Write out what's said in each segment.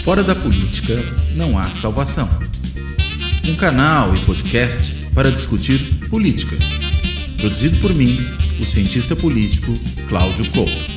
Fora da política não há salvação. Um canal e podcast para discutir política. Produzido por mim, o cientista político Cláudio Couto.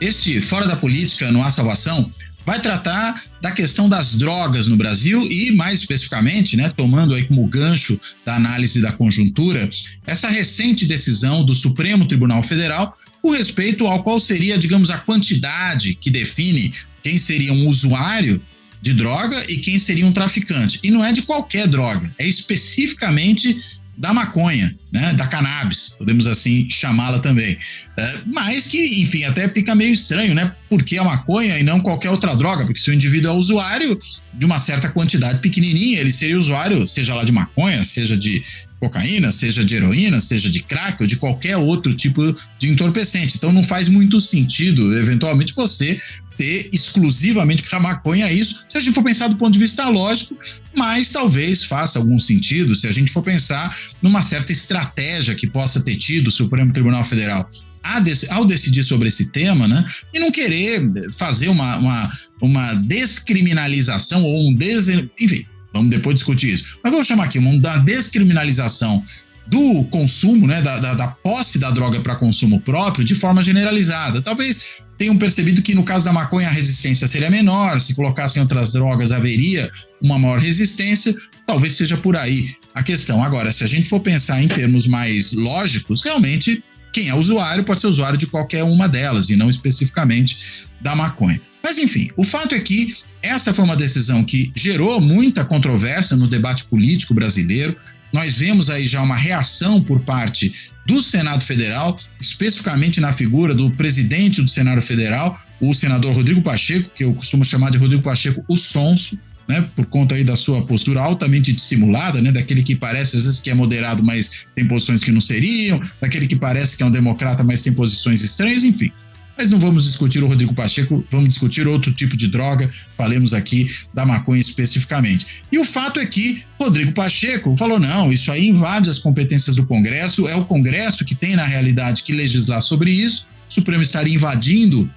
Este Fora da Política não há salvação vai tratar da questão das drogas no Brasil e, mais especificamente, tomando aí como gancho da análise da conjuntura, essa recente decisão do Supremo Tribunal Federal com respeito ao qual seria, digamos, a quantidade que define quem seria um usuário de droga e quem seria um traficante. E não é de qualquer droga, é especificamente da maconha, da cannabis, podemos assim chamá-la também. Mas que, enfim, até fica meio estranho, Por que a maconha e não qualquer outra droga? Porque se o indivíduo é usuário de uma certa quantidade pequenininha, ele seria usuário, seja lá de maconha, seja de cocaína, seja de heroína, seja de crack ou de qualquer outro tipo de entorpecente. Então não faz muito sentido, eventualmente, você ter exclusivamente para maconha isso, se a gente for pensar do ponto de vista lógico, mas talvez faça algum sentido se a gente for pensar numa certa estratégia que possa ter tido o Supremo Tribunal Federal ao decidir sobre esse tema, e não querer fazer uma descriminalização ou enfim, vamos depois discutir isso, mas vou chamar aqui uma descriminalização do consumo, da posse da droga para consumo próprio de forma generalizada. Talvez tenham percebido que no caso da maconha a resistência seria menor, se colocassem outras drogas haveria uma maior resistência, talvez seja por aí a questão. Agora, se a gente for pensar em termos mais lógicos, realmente quem é usuário pode ser usuário de qualquer uma delas e não especificamente da maconha. Mas enfim, o fato é que essa foi uma decisão que gerou muita controvérsia no debate político brasileiro. Nós vemos aí já uma reação por parte do Senado Federal, especificamente na figura do presidente do Senado Federal, o senador Rodrigo Pacheco, que eu costumo chamar de Rodrigo Pacheco o sonso, por conta aí da sua postura altamente dissimulada, daquele que parece às vezes que é moderado, mas tem posições que não seriam, daquele que parece que é um democrata, mas tem posições estranhas, enfim. Mas não vamos discutir o Rodrigo Pacheco, vamos discutir outro tipo de droga, falemos aqui da maconha especificamente. E o fato é que Rodrigo Pacheco falou, não, isso aí invade as competências do Congresso, é o Congresso que tem na realidade que legislar sobre isso, o Supremo estaria invadindo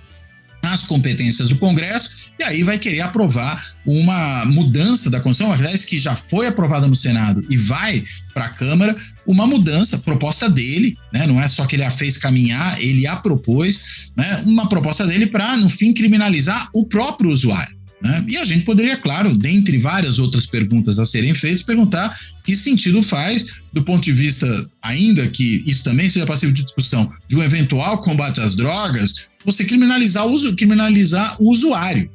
as competências do Congresso, e aí vai querer aprovar uma mudança da Constituição, aliás, que já foi aprovada no Senado e vai para a Câmara, uma mudança, proposta dele, não é só que ele a fez caminhar, ele a propôs, uma proposta dele para, no fim, criminalizar o próprio usuário. E a gente poderia, claro, dentre várias outras perguntas a serem feitas, perguntar que sentido faz, do ponto de vista, ainda que isso também seja passível de discussão, de um eventual combate às drogas, você criminalizar o usuário.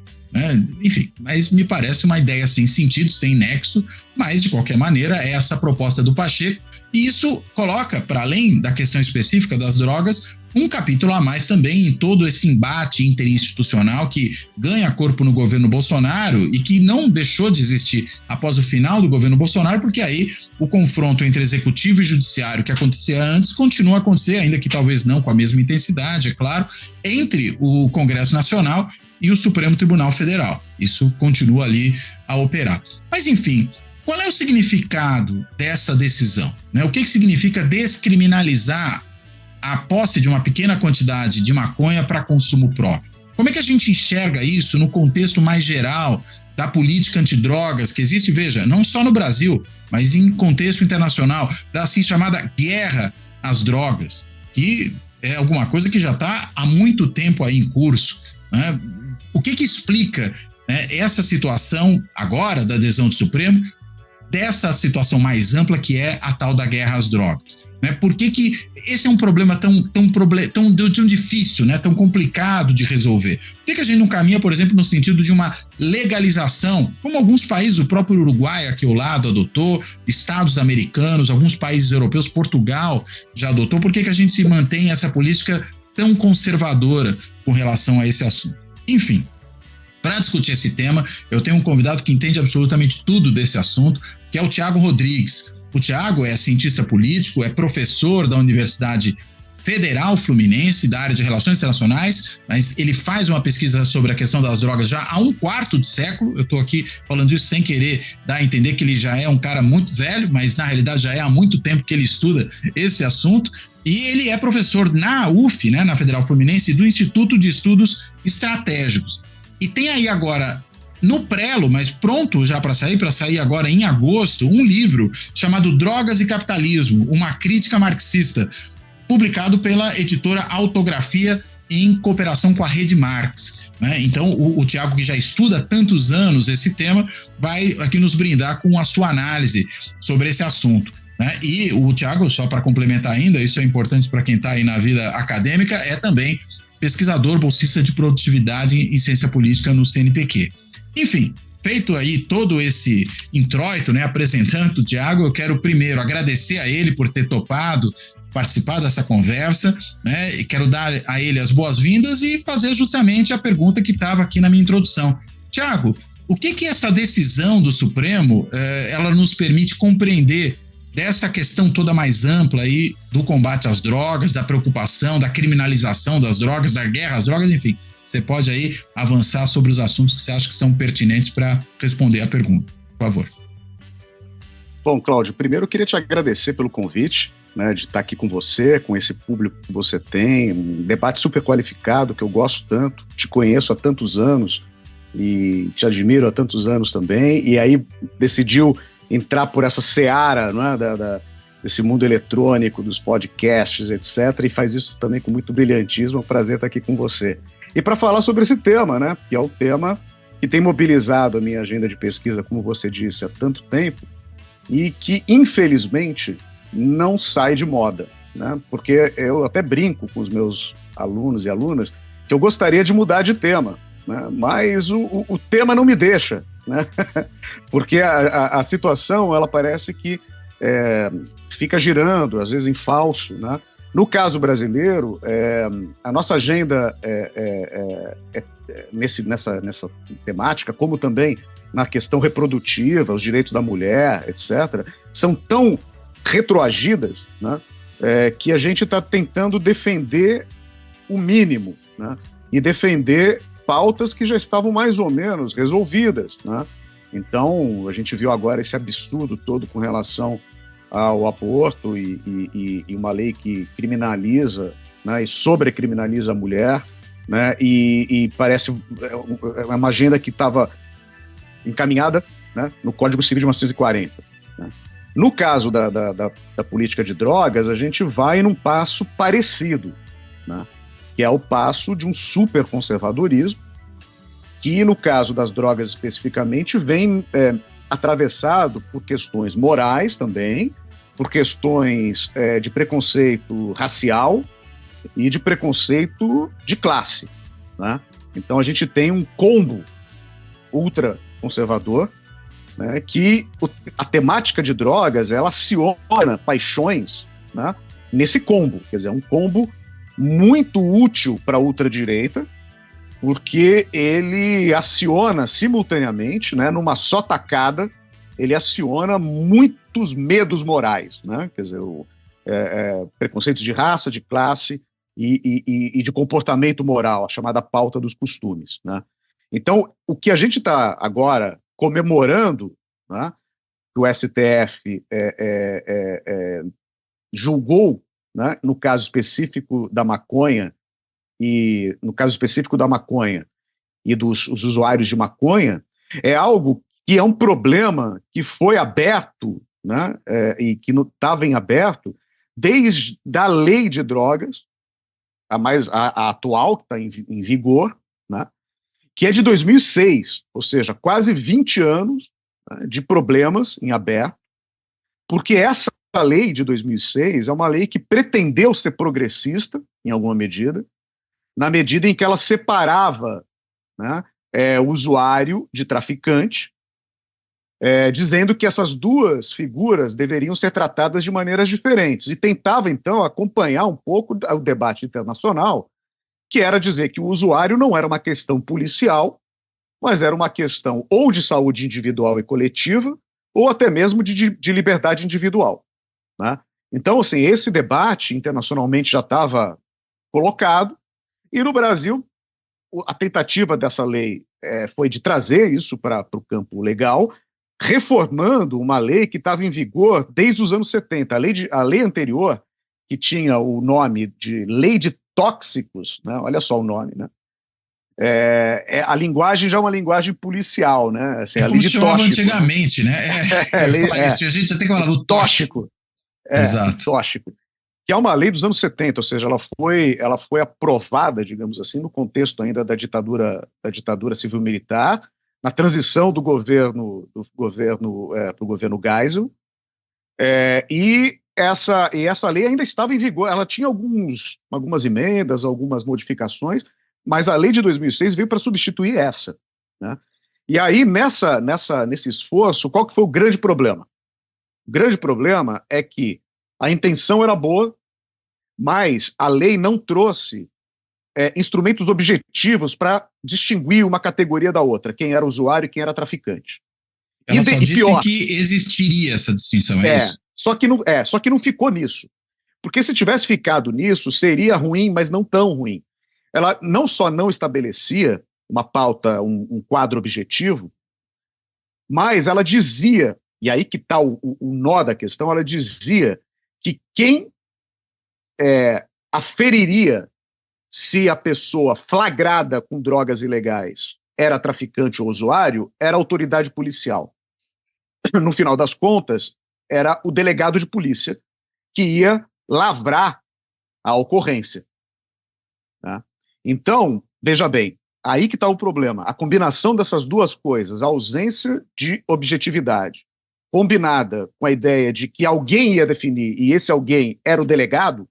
Enfim, mas me parece uma ideia sem sentido, sem nexo, mas de qualquer maneira é essa a proposta do Pacheco, e isso coloca, para além da questão específica das drogas, um capítulo a mais também em todo esse embate interinstitucional que ganha corpo no governo Bolsonaro e que não deixou de existir após o final do governo Bolsonaro, porque aí o confronto entre executivo e judiciário que acontecia antes continua a acontecer, ainda que talvez não com a mesma intensidade, é claro, entre o Congresso Nacional e o Supremo Tribunal Federal. Isso continua ali a operar. Mas enfim, qual é o significado dessa decisão? O que significa descriminalizar a posse de uma pequena quantidade de maconha para consumo próprio? Como é que a gente enxerga isso no contexto mais geral da política antidrogas que existe, veja, não só no Brasil, mas em contexto internacional, da assim chamada guerra às drogas, que é alguma coisa que já está há muito tempo aí em curso, O que explica essa situação agora da adesão do Supremo dessa situação mais ampla que é a tal da guerra às drogas. Né? Por que esse é um problema tão difícil, né? Tão complicado de resolver? Por que a gente não caminha, por exemplo, no sentido de uma legalização, como alguns países, o próprio Uruguai aqui ao lado adotou, estados americanos, alguns países europeus, Portugal já adotou? Por que a gente se mantém essa política tão conservadora com relação a esse assunto? Enfim, para discutir esse tema, eu tenho um convidado que entende absolutamente tudo desse assunto, que é o Thiago Rodrigues. O Thiago é cientista político, é professor da Universidade Federal Fluminense, da área de Relações Internacionais, mas ele faz uma pesquisa sobre a questão das drogas já há um quarto de século. Eu estou aqui falando isso sem querer dar a entender que ele já é um cara muito velho, mas na realidade já é há muito tempo que ele estuda esse assunto. E ele é professor na UF, né, na Federal Fluminense, do Instituto de Estudos Estratégicos. E tem aí agora, no prelo, mas pronto já para sair agora em agosto, um livro chamado Drogas e Capitalismo, uma crítica marxista, publicado pela editora Autografia em cooperação com a Rede Marx. Né? Então, o Thiago, que já estuda há tantos anos esse tema, vai aqui nos brindar com a sua análise sobre esse assunto. Né? E o Thiago, só para complementar ainda, isso é importante para quem está aí na vida acadêmica, é também pesquisador, bolsista de produtividade em ciência política no CNPq. Enfim, feito aí todo esse introito, né, apresentando o Thiago, eu quero primeiro agradecer a ele por ter topado participar dessa conversa, né, e quero dar a ele as boas-vindas e fazer justamente a pergunta que estava aqui na minha introdução. Thiago, o que essa decisão do Supremo, ela nos permite compreender dessa questão toda mais ampla aí do combate às drogas, da preocupação, da criminalização das drogas, da guerra às drogas, enfim. Você pode aí avançar sobre os assuntos que você acha que são pertinentes para responder a pergunta. Por favor. Bom, Cláudio, primeiro eu queria te agradecer pelo convite, né, de estar aqui com você, com esse público que você tem, um debate super qualificado que eu gosto tanto, te conheço há tantos anos e te admiro há tantos anos também, e aí decidiu entrar por essa seara, né, desse mundo eletrônico, dos podcasts, etc., e faz isso também com muito brilhantismo. É um prazer estar aqui com você. E para falar sobre esse tema, né, que é o tema que tem mobilizado a minha agenda de pesquisa, como você disse, há tanto tempo, e que, infelizmente, não sai de moda, né, porque eu até brinco com os meus alunos e alunas que eu gostaria de mudar de tema, né, mas o tema não me deixa, né? Porque a situação, ela parece que fica girando, às vezes em falso, né? No caso brasileiro, a nossa agenda nessa temática, como também na questão reprodutiva, os direitos da mulher, etc., são tão retroagidas, né, que a gente está tentando defender o mínimo, né, e defender pautas que já estavam mais ou menos resolvidas, né? Então, a gente viu agora esse absurdo todo com relação ao aborto e uma lei que criminaliza, né, e sobrecriminaliza a mulher, né, e parece uma agenda que estava encaminhada, né, no Código Civil de 1940. Né? No caso da política de drogas, a gente vai num passo parecido, né? Que é o passo de um superconservadorismo, que no caso das drogas especificamente vem atravessado por questões morais também, por questões de preconceito racial e de preconceito de classe. Né? Então a gente tem um combo ultraconservador, né, que a temática de drogas, ela aciona paixões, né, nesse combo, quer dizer, um combo muito útil para a ultradireita, porque ele aciona simultaneamente, né, numa só tacada, ele aciona muitos medos morais, né, quer dizer, preconceitos de raça, de classe e de comportamento moral, a chamada pauta dos costumes. Né. Então, o que a gente está agora comemorando, né, que o STF julgou, né, no caso específico da maconha e dos usuários de maconha, é algo que é um problema que foi aberto, né, e que estava em aberto desde a lei de drogas, a atual, que está em vigor, né, que é de 2006, ou seja, quase 20 anos né, de problemas em aberto, porque essa lei de 2006 é uma lei que pretendeu ser progressista, em alguma medida, na medida em que ela separava, né, o usuário de traficante, dizendo que essas duas figuras deveriam ser tratadas de maneiras diferentes, e tentava, então, acompanhar um pouco o debate internacional, que era dizer que o usuário não era uma questão policial, mas era uma questão ou de saúde individual e coletiva, ou até mesmo de liberdade individual, né? Então, assim, esse debate internacionalmente já estava colocado, e no Brasil, a tentativa dessa lei foi de trazer isso para o campo legal, reformando uma lei que estava em vigor desde os anos 70. A lei anterior, que tinha o nome de Lei de Tóxicos, né? Olha só o nome, né? A linguagem já é uma linguagem policial, né? Assim, É a lei como se de chamava tóxico, né? antigamente, né? Eu ia falar isso, a gente já tem que falar do tóxico. Tóxico. Exato. Tóxico. Que é uma lei dos anos 70, ou seja, ela foi aprovada, digamos assim, no contexto ainda da ditadura civil-militar, na transição do governo para o governo Geisel, e essa lei ainda estava em vigor. Ela tinha algumas emendas, algumas modificações, mas a lei de 2006 veio para substituir essa, né? E aí, nesse esforço, qual que foi o grande problema? O grande problema é que a intenção era boa, mas a lei não trouxe instrumentos objetivos para distinguir uma categoria da outra, quem era usuário e quem era traficante. Ela só disse que existiria essa distinção, é isso? Só que não ficou nisso. Porque se tivesse ficado nisso, seria ruim, mas não tão ruim. Ela não só não estabelecia uma pauta, um quadro objetivo, mas ela dizia, e aí que está o nó da questão, ela dizia que quem aferiria se a pessoa flagrada com drogas ilegais era traficante ou usuário, era a autoridade policial. No final das contas, era o delegado de polícia que ia lavrar a ocorrência, tá? Então, veja bem, aí que está o problema. A combinação dessas duas coisas, a ausência de objetividade, combinada com a ideia de que alguém ia definir, e esse alguém era o delegado,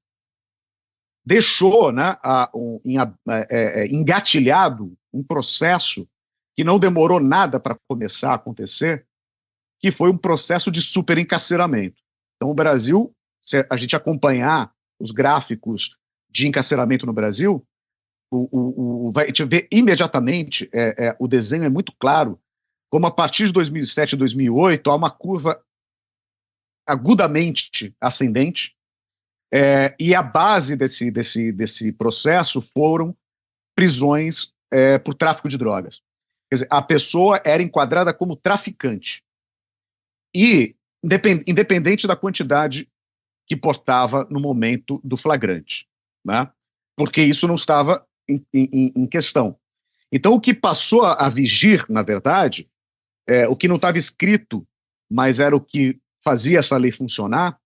deixou, né, engatilhado um processo que não demorou nada para começar a acontecer, que foi um processo de superencarceramento. Então, o Brasil, se a gente acompanhar os gráficos de encarceramento no Brasil, a gente vê imediatamente, o desenho é muito claro, como a partir de 2007 e 2008 há uma curva agudamente ascendente, e a base desse processo foram prisões por tráfico de drogas. Quer dizer, a pessoa era enquadrada como traficante. E independente da quantidade que portava no momento do flagrante, né? Porque isso não estava em questão. Então, o que passou a vigir, na verdade, o que não estava escrito, mas era o que fazia essa lei funcionar,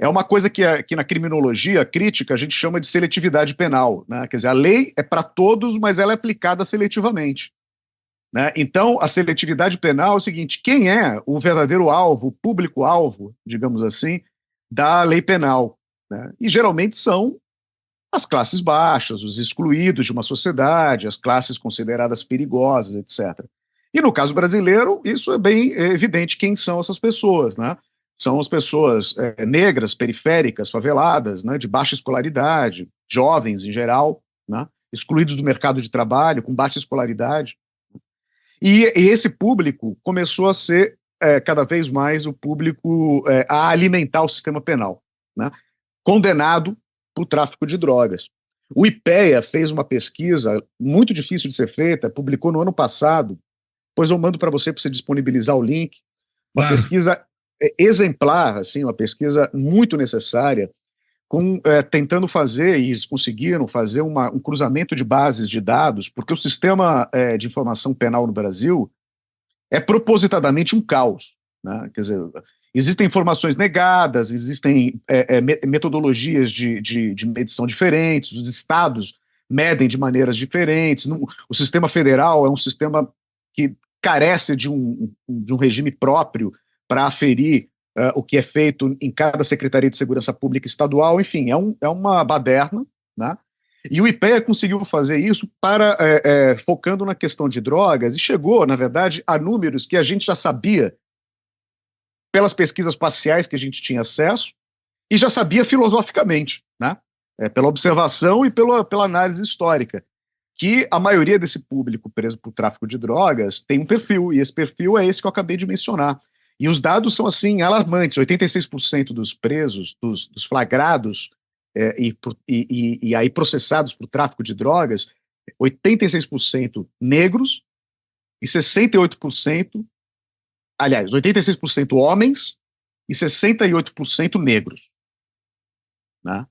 é uma coisa que na criminologia crítica a gente chama de seletividade penal, né? Quer dizer, a lei é para todos, mas ela é aplicada seletivamente, né? Então, a seletividade penal é o seguinte: quem é o verdadeiro alvo, o público-alvo, digamos assim, da lei penal, né? E geralmente são as classes baixas, os excluídos de uma sociedade, as classes consideradas perigosas, etc. E no caso brasileiro, isso é bem evidente quem são essas pessoas, né? São as pessoas negras, periféricas, faveladas, né, de baixa escolaridade, jovens em geral, né, excluídos do mercado de trabalho, com baixa escolaridade. E esse público começou a ser cada vez mais o público a alimentar o sistema penal, né, condenado por tráfico de drogas. O IPEA fez uma pesquisa muito difícil de ser feita, publicou no ano passado, depois eu mando para você disponibilizar o link, uma pesquisa exemplar, assim, uma pesquisa muito necessária, tentando fazer, e eles conseguiram fazer um cruzamento de bases de dados, porque o sistema de informação penal no Brasil é propositadamente um caos, né? Quer dizer, existem informações negadas, existem metodologias de medição diferentes, os estados medem de maneiras diferentes, o sistema federal é um sistema que carece de um regime próprio para aferir o que é feito em cada Secretaria de Segurança Pública estadual, enfim, é uma baderna, né? E o IPEA conseguiu fazer isso focando na questão de drogas e chegou, na verdade, a números que a gente já sabia pelas pesquisas parciais que a gente tinha acesso e já sabia filosoficamente, né? Pela observação e pela análise histórica, que a maioria desse público preso por tráfico de drogas tem um perfil, e esse perfil é esse que eu acabei de mencionar. E os dados são, assim, alarmantes. 86% dos presos, dos flagrados e aí processados por tráfico de drogas, 86% negros e 68%, aliás, 86% homens e 68% negros, né?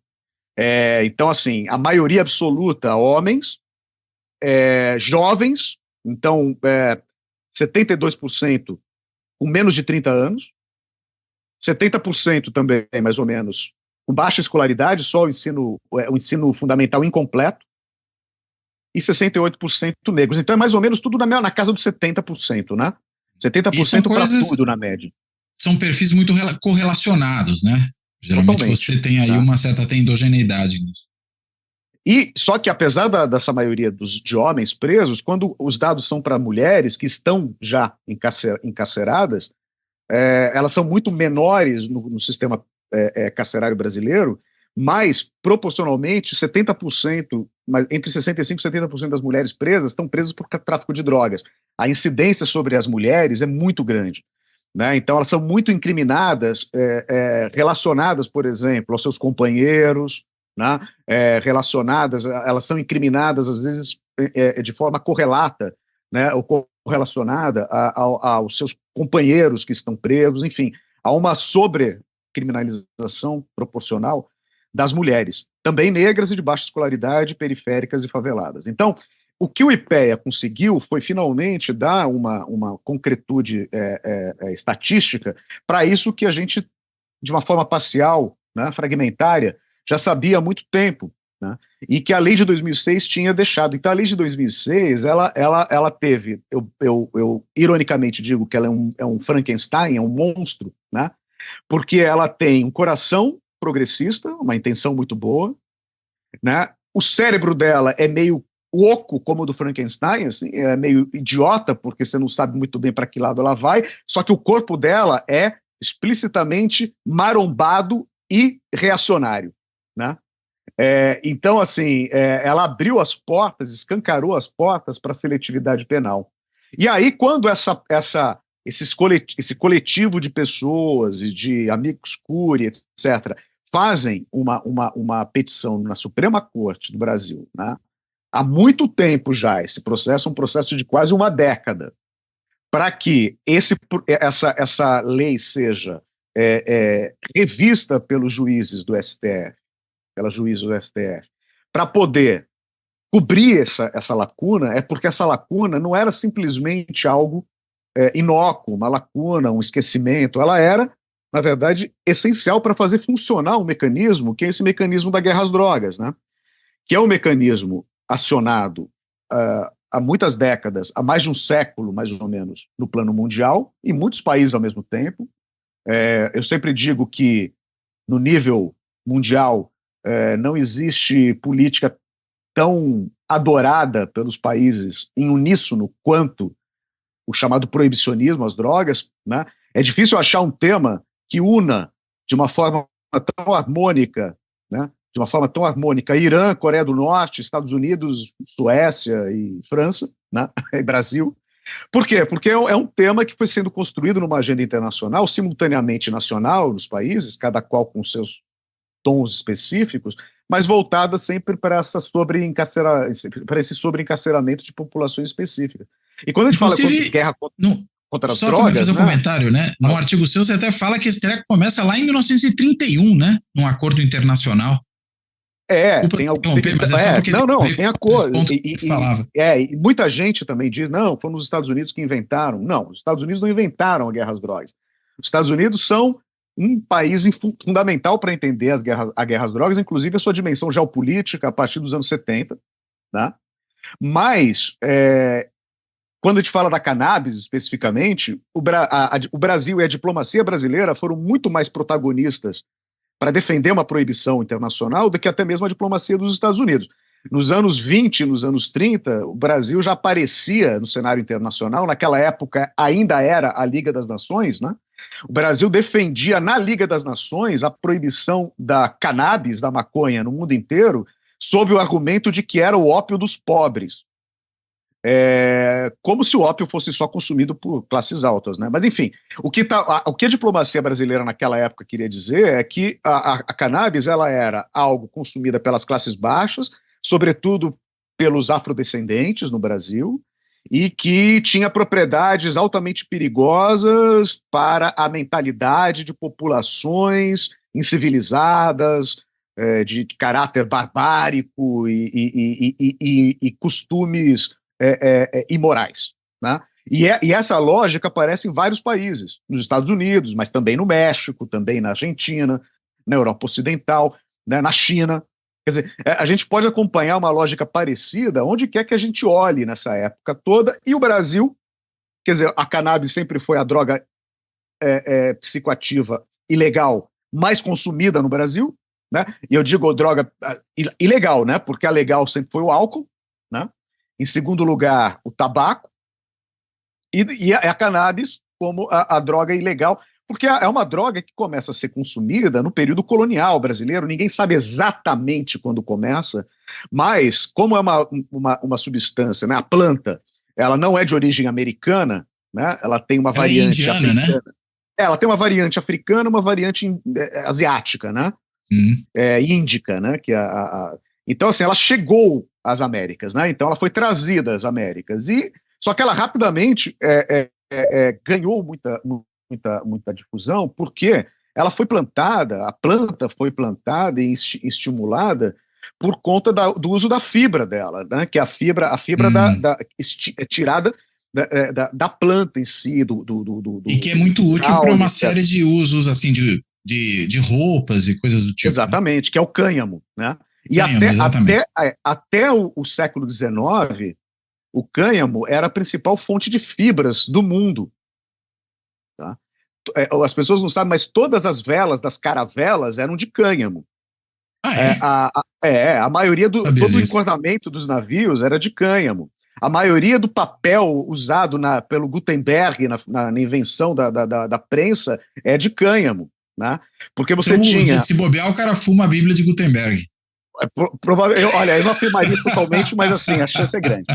Então, assim, a maioria absoluta homens, jovens, então 72% com menos de 30 anos, 70% também, mais ou menos, com baixa escolaridade, só o ensino fundamental incompleto, e 68% negros. Então é mais ou menos tudo na casa dos 70%, né? 70% para tudo na média. São perfis muito correlacionados, né? Geralmente totalmente, você tem aí uma certa endogeneidade nisso. E só que apesar dessa maioria de homens presos, quando os dados são para mulheres que estão já encarceradas, elas são muito menores no sistema carcerário brasileiro, mas proporcionalmente 70%, entre 65% e 70% das mulheres presas estão presas por tráfico de drogas. A incidência sobre as mulheres é muito grande, né? Então elas são muito incriminadas, relacionadas, por exemplo, aos seus companheiros, né? Elas são incriminadas às vezes de forma correlata, né? Ou correlacionada aos seus companheiros que estão presos, enfim, há uma sobrecriminalização proporcional das mulheres, também negras e de baixa escolaridade, periféricas e faveladas. Então, o que o IPEA conseguiu foi finalmente dar uma concretude estatística para isso que a gente, de uma forma parcial, né, fragmentária, já sabia há muito tempo, né, e que a lei de 2006 tinha deixado. Então, a lei de 2006, ela teve, eu ironicamente digo que ela é um Frankenstein, é um monstro, né, porque ela tem um coração progressista, uma intenção muito boa, né, o cérebro dela é meio oco, como o do Frankenstein, assim, é meio idiota, porque você não sabe muito bem para que lado ela vai, só que o corpo dela é explicitamente marombado e reacionário, né? Então, assim, ela abriu as portas, escancarou as portas para a seletividade penal. E aí, quando esse coletivo de pessoas e de amigos curi, etc., fazem uma petição na Suprema Corte do Brasil, né? Há muito tempo já, esse processo é um processo de quase uma década, para que essa lei seja revista pelos juízes do STF, pelas juízes do STF, para poder cobrir essa lacuna, é porque essa lacuna não era simplesmente algo inócuo, uma lacuna, um esquecimento, ela era, na verdade, essencial para fazer funcionar um mecanismo, que é esse mecanismo da guerra às drogas, né? Que é um mecanismo acionado há muitas décadas, há mais de um século, mais ou menos, no plano mundial, em muitos países ao mesmo tempo. Eu sempre digo que, no nível mundial, não existe política tão adorada pelos países em uníssono quanto o chamado proibicionismo, as drogas, né? É difícil achar um tema que una de uma forma tão harmônica, né? De uma forma tão harmônica, Irã, Coreia do Norte, Estados Unidos, Suécia e França, né? E Brasil. Por quê? Porque é um tema que foi sendo construído numa agenda internacional, simultaneamente nacional nos países, cada qual com seus tons específicos, mas voltada sempre para esse sobreencarceramento de populações específicas. E quando a gente fala de guerra contra as drogas... Só fazer um comentário, né? No artigo seu, você até fala que esse treco começa lá em 1931, né? Num acordo internacional. Desculpa tem mas é só porque tem acordo. E muita gente também diz, não, foram os Estados Unidos que inventaram. Não, os Estados Unidos não inventaram a guerra às drogas. Os Estados Unidos são um país fundamental para entender a guerra às drogas, inclusive a sua dimensão geopolítica a partir dos anos 70, né? Mas quando a gente fala da cannabis especificamente, o Brasil e a diplomacia brasileira foram muito mais protagonistas para defender uma proibição internacional do que até mesmo a diplomacia dos Estados Unidos. Nos anos 20, nos anos 30, o Brasil já aparecia no cenário internacional, naquela época ainda era a Liga das Nações, né? O Brasil defendia na Liga das Nações a proibição da cannabis, da maconha, no mundo inteiro, sob o argumento de que era o ópio dos pobres. Como se o ópio fosse só consumido por classes altas, né? Mas, enfim, o que a diplomacia brasileira naquela época queria dizer é que a cannabis ela era algo consumida pelas classes baixas, sobretudo pelos afrodescendentes no Brasil, e que tinha propriedades altamente perigosas para a mentalidade de populações incivilizadas, de caráter barbárico e costumes imorais, né? E essa lógica aparece em vários países, nos Estados Unidos, mas também no México, também na Argentina, na Europa Ocidental, né, na China. Quer dizer, a gente pode acompanhar uma lógica parecida onde quer que a gente olhe nessa época toda, e o Brasil, quer dizer, a cannabis sempre foi a droga psicoativa ilegal mais consumida no Brasil, né? E eu digo droga ilegal, né? Porque a legal sempre foi o álcool, né? Em segundo lugar, o tabaco, e a cannabis como a droga ilegal, porque é uma droga que começa a ser consumida no período colonial brasileiro, ninguém sabe exatamente quando começa, mas como é uma substância, né, a planta, ela não é de origem americana, né, ela tem uma variante indiana, africana. né? Ela tem uma variante africana, uma variante asiática, né? Índica, né? Então, assim, ela chegou às Américas, né? Então, ela foi trazida às Américas. Só que ela rapidamente ganhou muita difusão, porque ela foi plantada, a planta foi plantada e estimulada por conta do uso da fibra dela, né? Que a fibra é tirada da planta em si, e que é muito útil para uma série de usos, assim, de roupas e coisas do tipo. Exatamente, né? Que é o cânhamo, né? E até o século XIX, o cânhamo era a principal fonte de fibras do mundo. Tá? As pessoas não sabem, mas todas as velas das caravelas eram de cânhamo. A maioria todo o encordamento dos navios era de cânhamo. A maioria do papel usado pelo Gutenberg na invenção da prensa é de cânhamo, né? Porque você então, tinha... Se bobear, o cara fuma a Bíblia de Gutenberg. Olha, eu não afirmaria isso totalmente, mas assim, a chance é grande.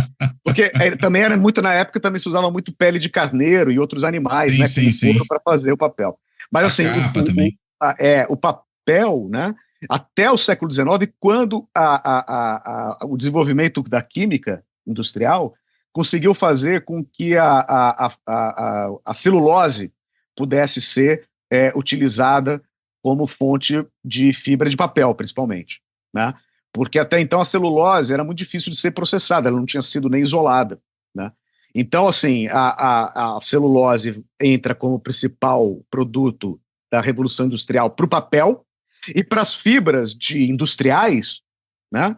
Porque também era muito, na época, também se usava muito pele de carneiro e outros animais, né? Como para fazer o papel. Mas assim, o papel, né? Até o século XIX, quando o desenvolvimento da química industrial conseguiu fazer com que a celulose pudesse ser utilizada como fonte de fibra de papel, principalmente, né? Porque até então a celulose era muito difícil de ser processada, ela não tinha sido nem isolada, né? Então, assim, a celulose entra como principal produto da Revolução Industrial para o papel, e para as fibras industriais, né,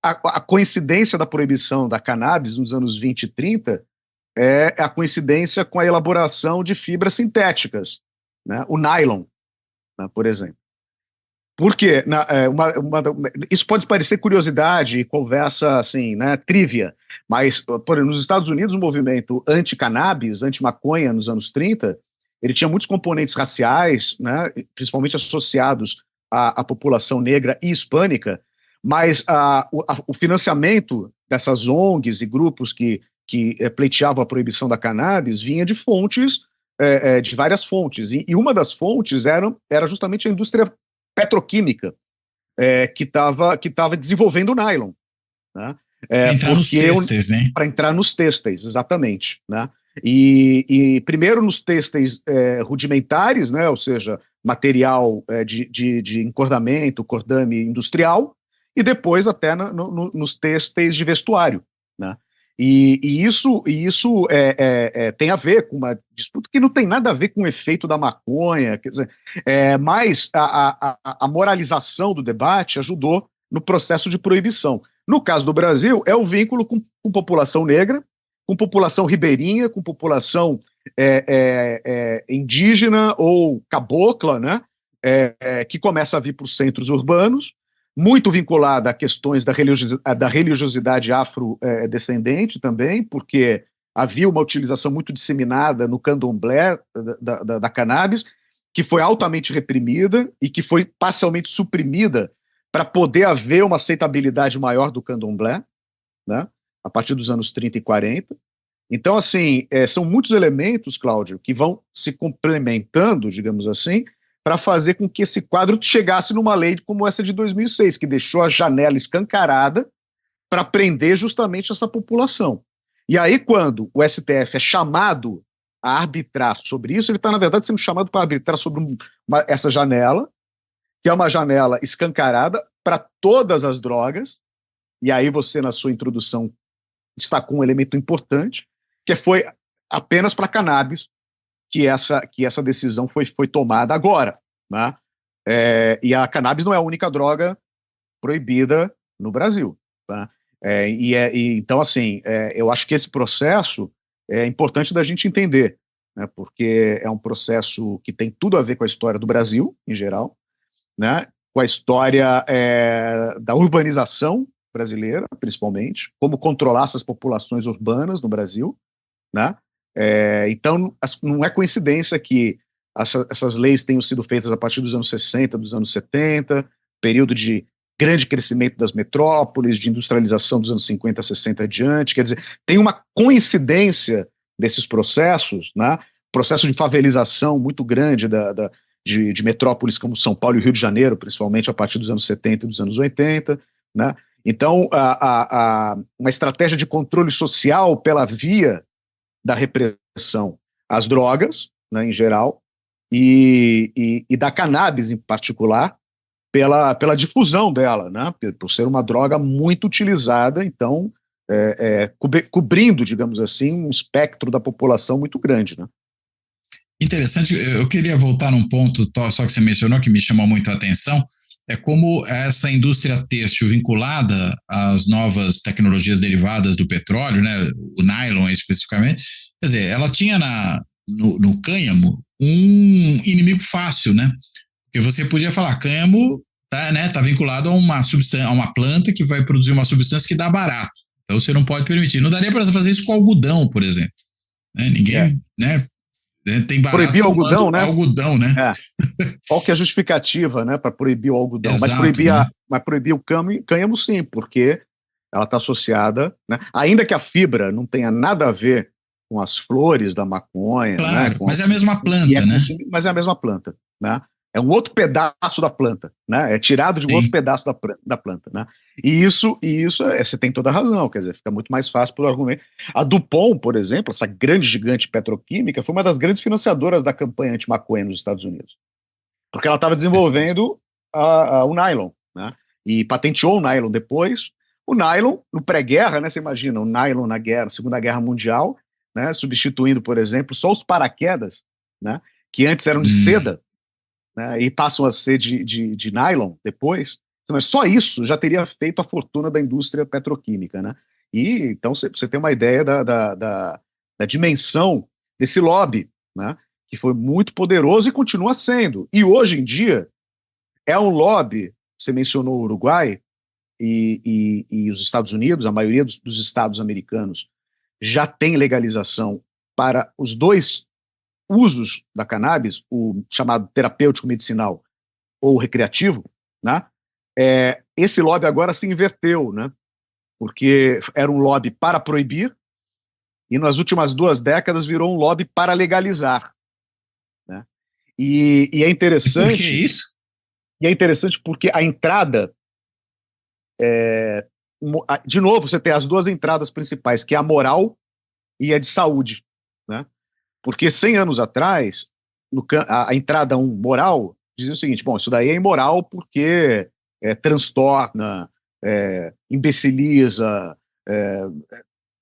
a coincidência da proibição da cannabis nos anos 20 e 30 é a coincidência com a elaboração de fibras sintéticas, né, o nylon, né, por exemplo. Por quê? Isso pode parecer curiosidade e conversa assim, né, trívia, mas por exemplo, nos Estados Unidos o movimento anti-cannabis, anti-maconha nos anos 30, ele tinha muitos componentes raciais, né, principalmente associados à população negra e hispânica, mas o financiamento dessas ONGs e grupos que pleiteavam a proibição da cannabis vinha de fontes, de várias fontes, e uma das fontes era justamente a indústria petroquímica, que estava desenvolvendo o nylon, né? Para entrar nos têxteis, né? Para entrar nos têxteis, exatamente, né? E primeiro nos têxteis rudimentares, né, ou seja, material de encordamento, cordame industrial, e depois até nos têxteis de vestuário, né? E isso tem a ver com uma disputa que não tem nada a ver com o efeito da maconha, quer dizer, mas a moralização do debate ajudou no processo de proibição. No caso do Brasil, é o vínculo com população negra, com população ribeirinha, com população indígena ou cabocla, né? Que começa a vir para os centros urbanos, muito vinculada a questões da religiosidade afrodescendente também, porque havia uma utilização muito disseminada no candomblé da cannabis, que foi altamente reprimida e que foi parcialmente suprimida para poder haver uma aceitabilidade maior do candomblé, né, a partir dos anos 30 e 40. Então, assim, são muitos elementos, Cláudio, que vão se complementando, digamos assim, para fazer com que esse quadro chegasse numa lei como essa de 2006, que deixou a janela escancarada para prender justamente essa população. E aí, quando o STF é chamado a arbitrar sobre isso, ele está, na verdade, sendo chamado para arbitrar sobre essa janela, que é uma janela escancarada para todas as drogas, e aí você, na sua introdução, destacou um elemento importante, que foi apenas para cannabis que essa decisão foi tomada agora, né? E a cannabis não é a única droga proibida no Brasil, tá? Então, assim, eu acho que esse processo é importante da gente entender, né? Porque é um processo que tem tudo a ver com a história do Brasil, em geral, né? Com a história da urbanização brasileira, principalmente, como controlar essas populações urbanas no Brasil, né? Então, não é coincidência que essas leis tenham sido feitas a partir dos anos 60, dos anos 70, período de grande crescimento das metrópoles, de industrialização dos anos 50, 60 adiante. Quer dizer, tem uma coincidência desses processos, né? Processo de favelização muito grande de metrópoles como São Paulo e Rio de Janeiro, principalmente a partir dos anos 70 e dos anos 80, né? Então, uma estratégia de controle social pela via da repressão às drogas, né, em geral, e da cannabis em particular, pela difusão dela, né, por ser uma droga muito utilizada, então, cobrindo, digamos assim, um espectro da população muito grande, né. Interessante, eu queria voltar num ponto só que você mencionou, que me chamou muito a atenção, é como essa indústria têxtil vinculada às novas tecnologias derivadas do petróleo, né, o nylon especificamente, quer dizer, ela tinha no cânhamo um inimigo fácil, né, porque você podia falar, cânhamo tá vinculado a uma substância, a uma planta que vai produzir uma substância que dá barato, então você não pode permitir. Não daria para fazer isso com algodão, por exemplo, né? Ninguém, né, tem barato. Proibir algodão, né? Algodão, né? Qual que é a justificativa, né, para proibir o algodão? Exato, mas proibir o cânhamo, sim, porque ela está associada, né? Ainda que a fibra não tenha nada a ver com as flores da maconha, claro, né? Mas é a mesma planta, né? Mas é a mesma planta, né? É um outro pedaço da planta, né? É tirado de um outro pedaço da planta, né? E isso você tem toda a razão, quer dizer, fica muito mais fácil pelo argumento. A DuPont, por exemplo, essa grande gigante petroquímica, foi uma das grandes financiadoras da campanha anti-maconha nos Estados Unidos, porque ela estava desenvolvendo o nylon, né? E patenteou o nylon depois. O nylon, no pré-guerra, né? Você imagina, o nylon na Segunda Guerra Mundial, né? Substituindo, por exemplo, só os paraquedas, né? Que antes eram de seda, né, e passam a ser de nylon depois, mas só isso já teria feito a fortuna da indústria petroquímica, né? E então você tem uma ideia da dimensão desse lobby, né, que foi muito poderoso e continua sendo. E hoje em dia é um lobby, você mencionou o Uruguai e os Estados Unidos, a maioria dos estados americanos já tem legalização para os dois usos da cannabis, o chamado terapêutico medicinal ou recreativo, né? Esse lobby agora se inverteu, né? Porque era um lobby para proibir e nas últimas 2 décadas virou um lobby para legalizar, né? E é interessante. Por que isso? E é interessante porque a entrada, de novo, você tem as 2 entradas principais, que é a moral e a de saúde, né? Porque 100 anos atrás, a entrada moral dizia o seguinte, bom, isso daí é imoral porque transtorna, imbeciliza,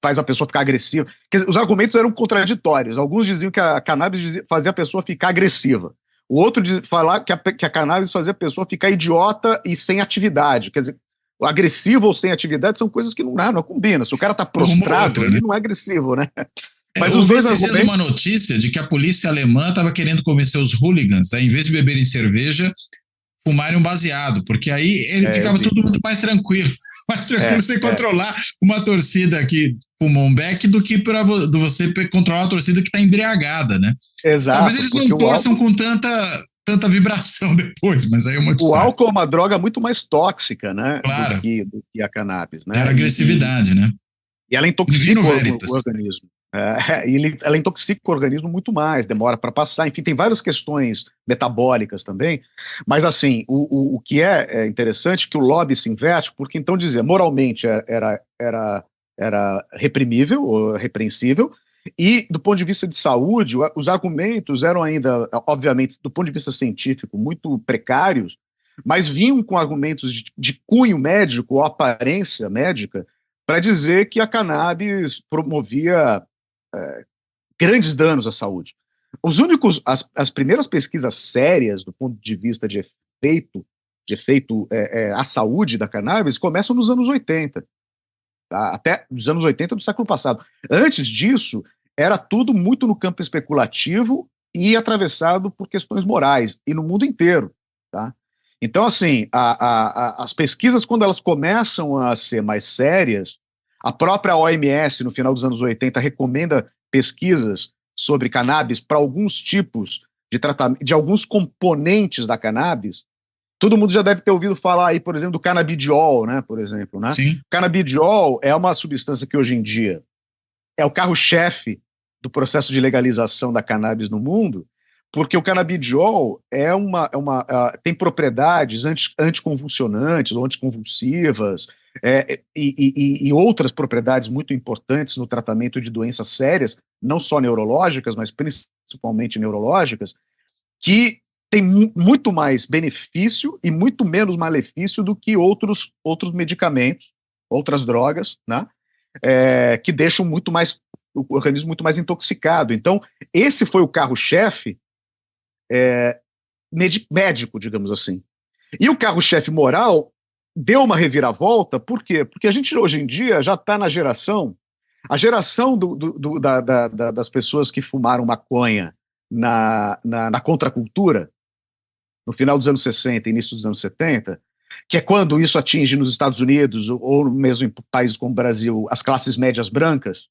faz a pessoa ficar agressiva. Quer dizer, os argumentos eram contraditórios. Alguns diziam que a cannabis fazia a pessoa ficar agressiva. O outro falar que a cannabis fazia a pessoa ficar idiota e sem atividade. Quer dizer, agressivo ou sem atividade são coisas que não combinam. Se o cara está prostrado, ele não é agressivo, né? Mas os dois argumentos... uma notícia de que a polícia alemã estava querendo convencer os hooligans a, em vez de beberem cerveja, fumarem um baseado, porque aí ele ficava tudo muito mais tranquilo você controlar uma torcida que fumou um beck do que para você controlar a torcida que está embriagada, né? Exato. Talvez eles não torçam com tanta vibração depois, mas aí é uma história. O álcool é uma droga muito mais tóxica, né? Claro. Do que a cannabis, né? Era agressividade, né? E ela intoxica o organismo. Ela intoxica o organismo muito mais, demora para passar, enfim, tem várias questões metabólicas também, mas assim, o que é interessante é que o lobby se inverte, porque então dizia, moralmente era reprimível, ou repreensível, e do ponto de vista de saúde, os argumentos eram ainda, obviamente, do ponto de vista científico, muito precários, mas vinham com argumentos de cunho médico ou aparência médica, para dizer que a cannabis promovia grandes danos à saúde. As primeiras pesquisas sérias do ponto de vista de efeito à saúde da cannabis começam nos anos 80, tá? Até nos anos 80 do século passado. Antes disso, era tudo muito no campo especulativo e atravessado por questões morais, e no mundo inteiro, tá? Então, assim, as pesquisas, quando elas começam a ser mais sérias, a própria OMS, no final dos anos 80, recomenda pesquisas sobre cannabis para alguns tipos de tratamento, de alguns componentes da cannabis. Todo mundo já deve ter ouvido falar aí, por exemplo, do canabidiol, né, por exemplo, né? Sim. O canabidiol é uma substância que hoje em dia é o carro-chefe do processo de legalização da cannabis no mundo, porque o canabidiol tem propriedades anticonvulsionantes ou anticonvulsivas, e outras propriedades muito importantes no tratamento de doenças sérias, não só neurológicas, mas principalmente neurológicas, que tem muito mais benefício e muito menos malefício do que outros medicamentos, outras drogas, né? Que deixam o organismo muito mais intoxicado. Então, esse foi o carro-chefe médico, digamos assim. E o carro-chefe moral deu uma reviravolta, por quê? Porque a gente hoje em dia já está na geração, a geração das pessoas que fumaram maconha na contracultura, no final dos anos 60, início dos anos 70, que é quando isso atinge nos Estados Unidos, ou mesmo em países como o Brasil, as classes médias brancas,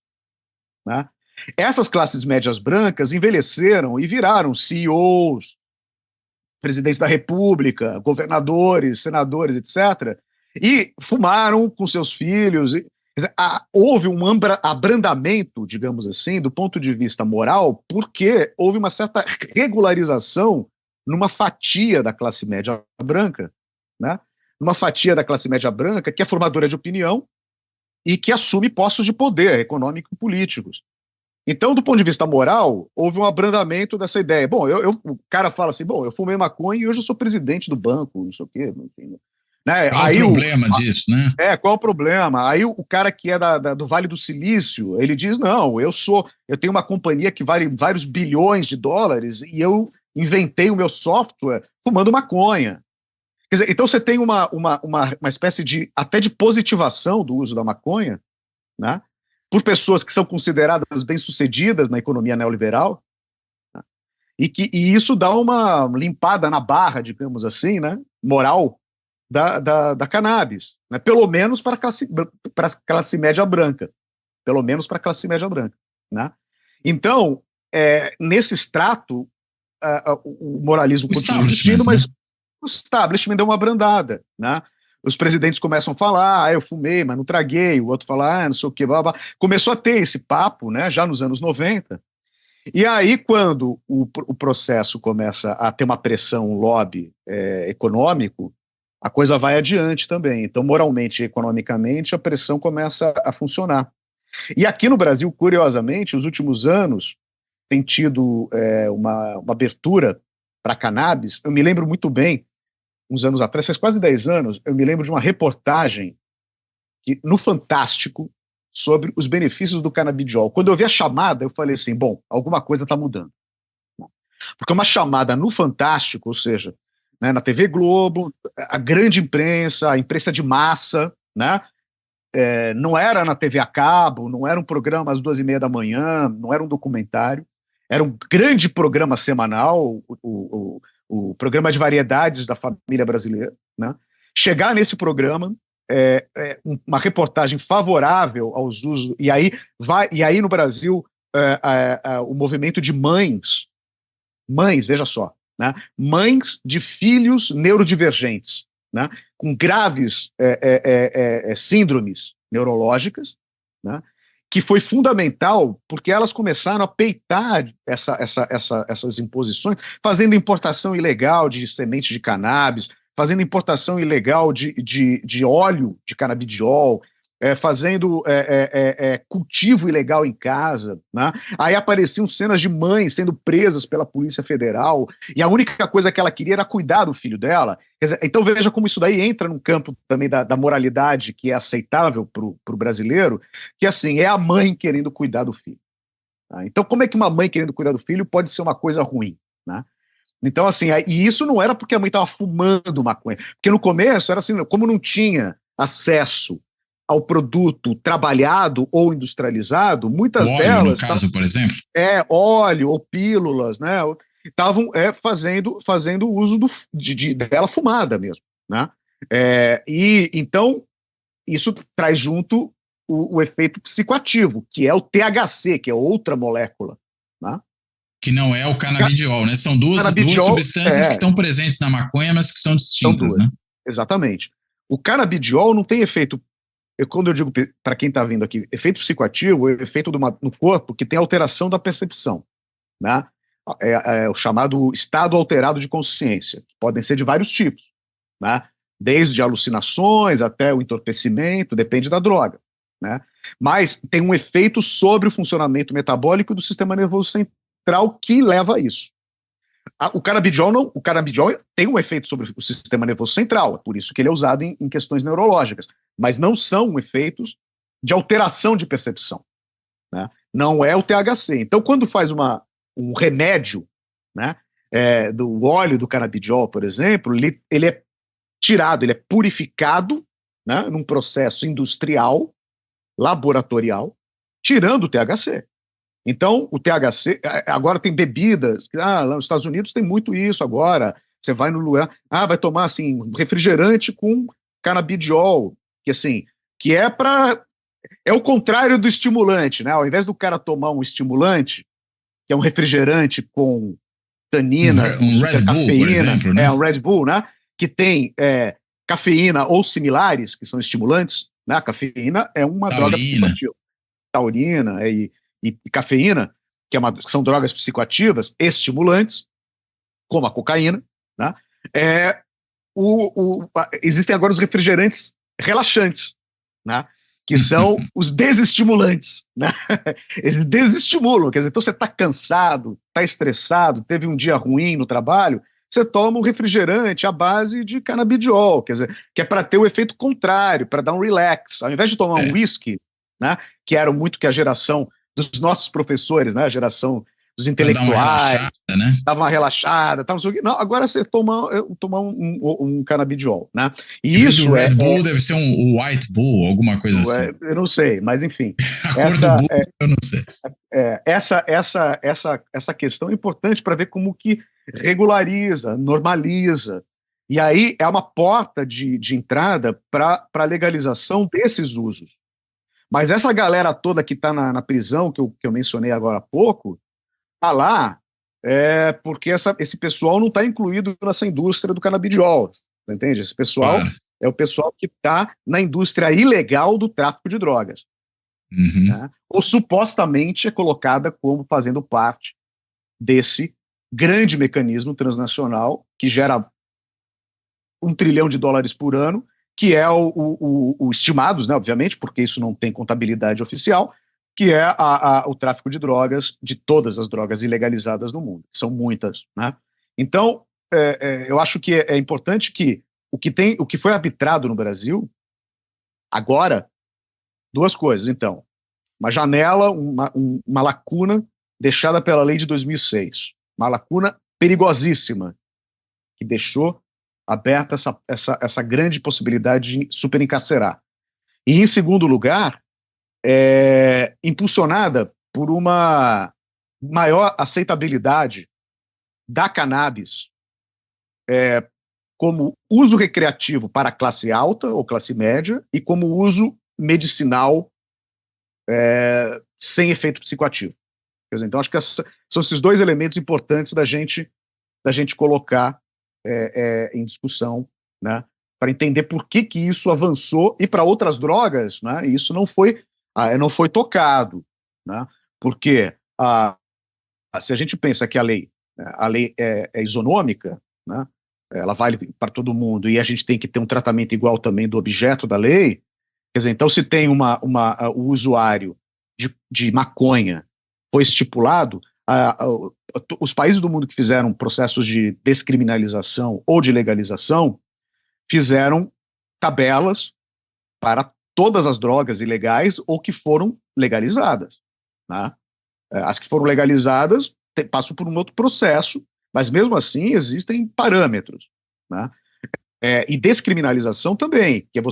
né? Essas classes médias brancas envelheceram e viraram CEOs, presidentes da República, governadores, senadores, etc., e fumaram com seus filhos. Houve um abrandamento, digamos assim, do ponto de vista moral, porque houve uma certa regularização numa fatia da classe média branca, né? Uma fatia da classe média branca que é formadora de opinião e que assume postos de poder econômico e políticos. Então, do ponto de vista moral, houve um abrandamento dessa ideia. Bom, o cara fala assim, eu fumei maconha e hoje eu sou presidente do banco, não sei o quê. Enfim, né? Qual o problema disso, né? Qual o problema? Aí o cara que é do Vale do Silício, ele diz, não, eu tenho uma companhia que vale vários bilhões de dólares e eu inventei o meu software fumando maconha. Quer dizer, então você tem uma espécie até de positivação do uso da maconha, né? Por pessoas que são consideradas bem-sucedidas na economia neoliberal, né? E isso dá uma limpada na barra, digamos assim, né, moral da cannabis, né, pelo menos para a classe média branca, pelo menos para a classe média branca, né? Então, nesse extrato, o moralismo continua existindo, mas o establishment deu uma abrandada, né? Os presidentes começam a falar, eu fumei, mas não traguei, o outro fala, não sei o que, blá, blá. Começou a ter esse papo, né, já nos anos 90, e aí quando o processo começa a ter uma pressão, um lobby econômico, a coisa vai adiante também. Então, moralmente e economicamente, a pressão começa a funcionar. E aqui no Brasil, curiosamente, os últimos anos tem tido uma abertura para cannabis. Eu me lembro muito bem, uns anos atrás, faz quase 10 anos, eu me lembro de uma reportagem no Fantástico sobre os benefícios do canabidiol. Quando eu vi a chamada, eu falei assim, alguma coisa está mudando. Porque uma chamada no Fantástico, ou seja, né, na TV Globo, a grande imprensa, a imprensa de massa, né? Não era na TV a cabo, não era um programa às 2:30 da manhã, não era um documentário, era um grande programa semanal, o programa de variedades da família brasileira, né? Chegar nesse programa, uma reportagem favorável aos usos, e aí no Brasil o movimento de mães, veja só, né? Mães de filhos neurodivergentes, né? Com graves síndromes neurológicas, né? Que foi fundamental porque elas começaram a peitar essas imposições, fazendo importação ilegal de semente de cannabis, fazendo importação ilegal de óleo de canabidiol, fazendo cultivo ilegal em casa, né? Aí apareciam cenas de mães sendo presas pela Polícia Federal, e a única coisa que ela queria era cuidar do filho dela. Quer dizer, então veja como isso daí entra num campo também da moralidade que é aceitável para o brasileiro, que assim, é a mãe querendo cuidar do filho. Tá? Então como é que uma mãe querendo cuidar do filho pode ser uma coisa ruim, né? Então assim, e isso não era porque a mãe estava fumando maconha, porque no começo era assim, como não tinha acesso ao produto trabalhado ou industrializado, muitas o óleo, delas... no caso, por exemplo? Óleo ou pílulas, né? Estavam fazendo uso dela fumada mesmo, né? E então isso traz junto o efeito psicoativo, que é o THC, que é outra molécula, né? Que não é o canabidiol, né? São duas substâncias que estão presentes na maconha, mas que são distintas, né? Exatamente. O canabidiol não tem efeito, quando eu digo para quem está vindo aqui, efeito psicoativo, é o efeito no corpo que tem alteração da percepção, né? É o chamado estado alterado de consciência, que podem ser de vários tipos, né? Desde alucinações até o entorpecimento, depende da droga, né? Mas tem um efeito sobre o funcionamento metabólico do sistema nervoso central que leva a isso. O canabidiol não, o canabidiol tem um efeito sobre o sistema nervoso central, é por isso que ele é usado em questões neurológicas, mas não são efeitos de alteração de percepção, né? Não é o THC. Então, quando faz um remédio, né, do óleo do canabidiol, por exemplo, ele é tirado, ele é purificado, né, num processo industrial, laboratorial, tirando o THC. Então, o THC, agora tem bebidas, lá nos Estados Unidos tem muito isso agora, você vai no lugar, vai tomar, assim, refrigerante com canabidiol, que assim, que é o contrário do estimulante, né? Ao invés do cara tomar um estimulante, que é um refrigerante com tanina, um Red Bull, por exemplo, né? Um Red Bull, né? Que tem cafeína ou similares, que são estimulantes, né? A cafeína é uma droga psicoativa. Taurina e cafeína, que são drogas psicoativas, estimulantes, como a cocaína, né? Existem agora os refrigerantes relaxantes, né? Que são os desestimulantes, né? Eles desestimulam, quer dizer, então você está cansado, está estressado, teve um dia ruim no trabalho, você toma um refrigerante à base de canabidiol, quer dizer, que é para ter o efeito contrário, para dar um relax. Ao invés de tomar um whisky, né, que era muito que a geração dos nossos professores, né, a geração dos intelectuais, dava uma relaxada, não, agora você toma um canabidiol, né? E isso Red Bull deve ser um White Bull, alguma coisa assim. Eu não sei, mas enfim. A cor do Bull, eu não sei. Essa questão é importante para ver como que regulariza, normaliza. E aí é uma porta de entrada para a legalização desses usos. Mas essa galera toda que está na prisão, que eu mencionei agora há pouco, está lá porque esse pessoal não está incluído nessa indústria do canabidiol, entende? Esse pessoal é o pessoal que está na indústria ilegal do tráfico de drogas. Né? Ou supostamente é colocada como fazendo parte desse grande mecanismo transnacional que gera $1 trilhão por ano, que é o estimados, né, obviamente, porque isso não tem contabilidade oficial, que é o tráfico de drogas, de todas as drogas ilegalizadas no mundo. São muitas, né? Então, eu acho que é importante que o que foi arbitrado no Brasil, agora, duas coisas, então. Uma janela, uma lacuna deixada pela lei de 2006. Uma lacuna perigosíssima, que deixou aberta essa grande possibilidade de superencarcerar. E, em segundo lugar, impulsionada por uma maior aceitabilidade da cannabis como uso recreativo para a classe alta ou classe média e como uso medicinal sem efeito psicoativo. Quer dizer, então, acho que são esses dois elementos importantes da gente colocar em discussão, né, para entender por que isso avançou e para outras drogas, né, isso não foi tocado, né, porque se a gente pensa que a lei é isonômica, né, ela vale para todo mundo e a gente tem que ter um tratamento igual também do objeto da lei, quer dizer, então se tem o usuário de maconha foi estipulado, os países do mundo que fizeram processos de descriminalização ou de legalização fizeram tabelas para todas as drogas ilegais ou que foram legalizadas, né? As que foram legalizadas passam por um outro processo, mas mesmo assim existem parâmetros, né? E descriminalização também, que é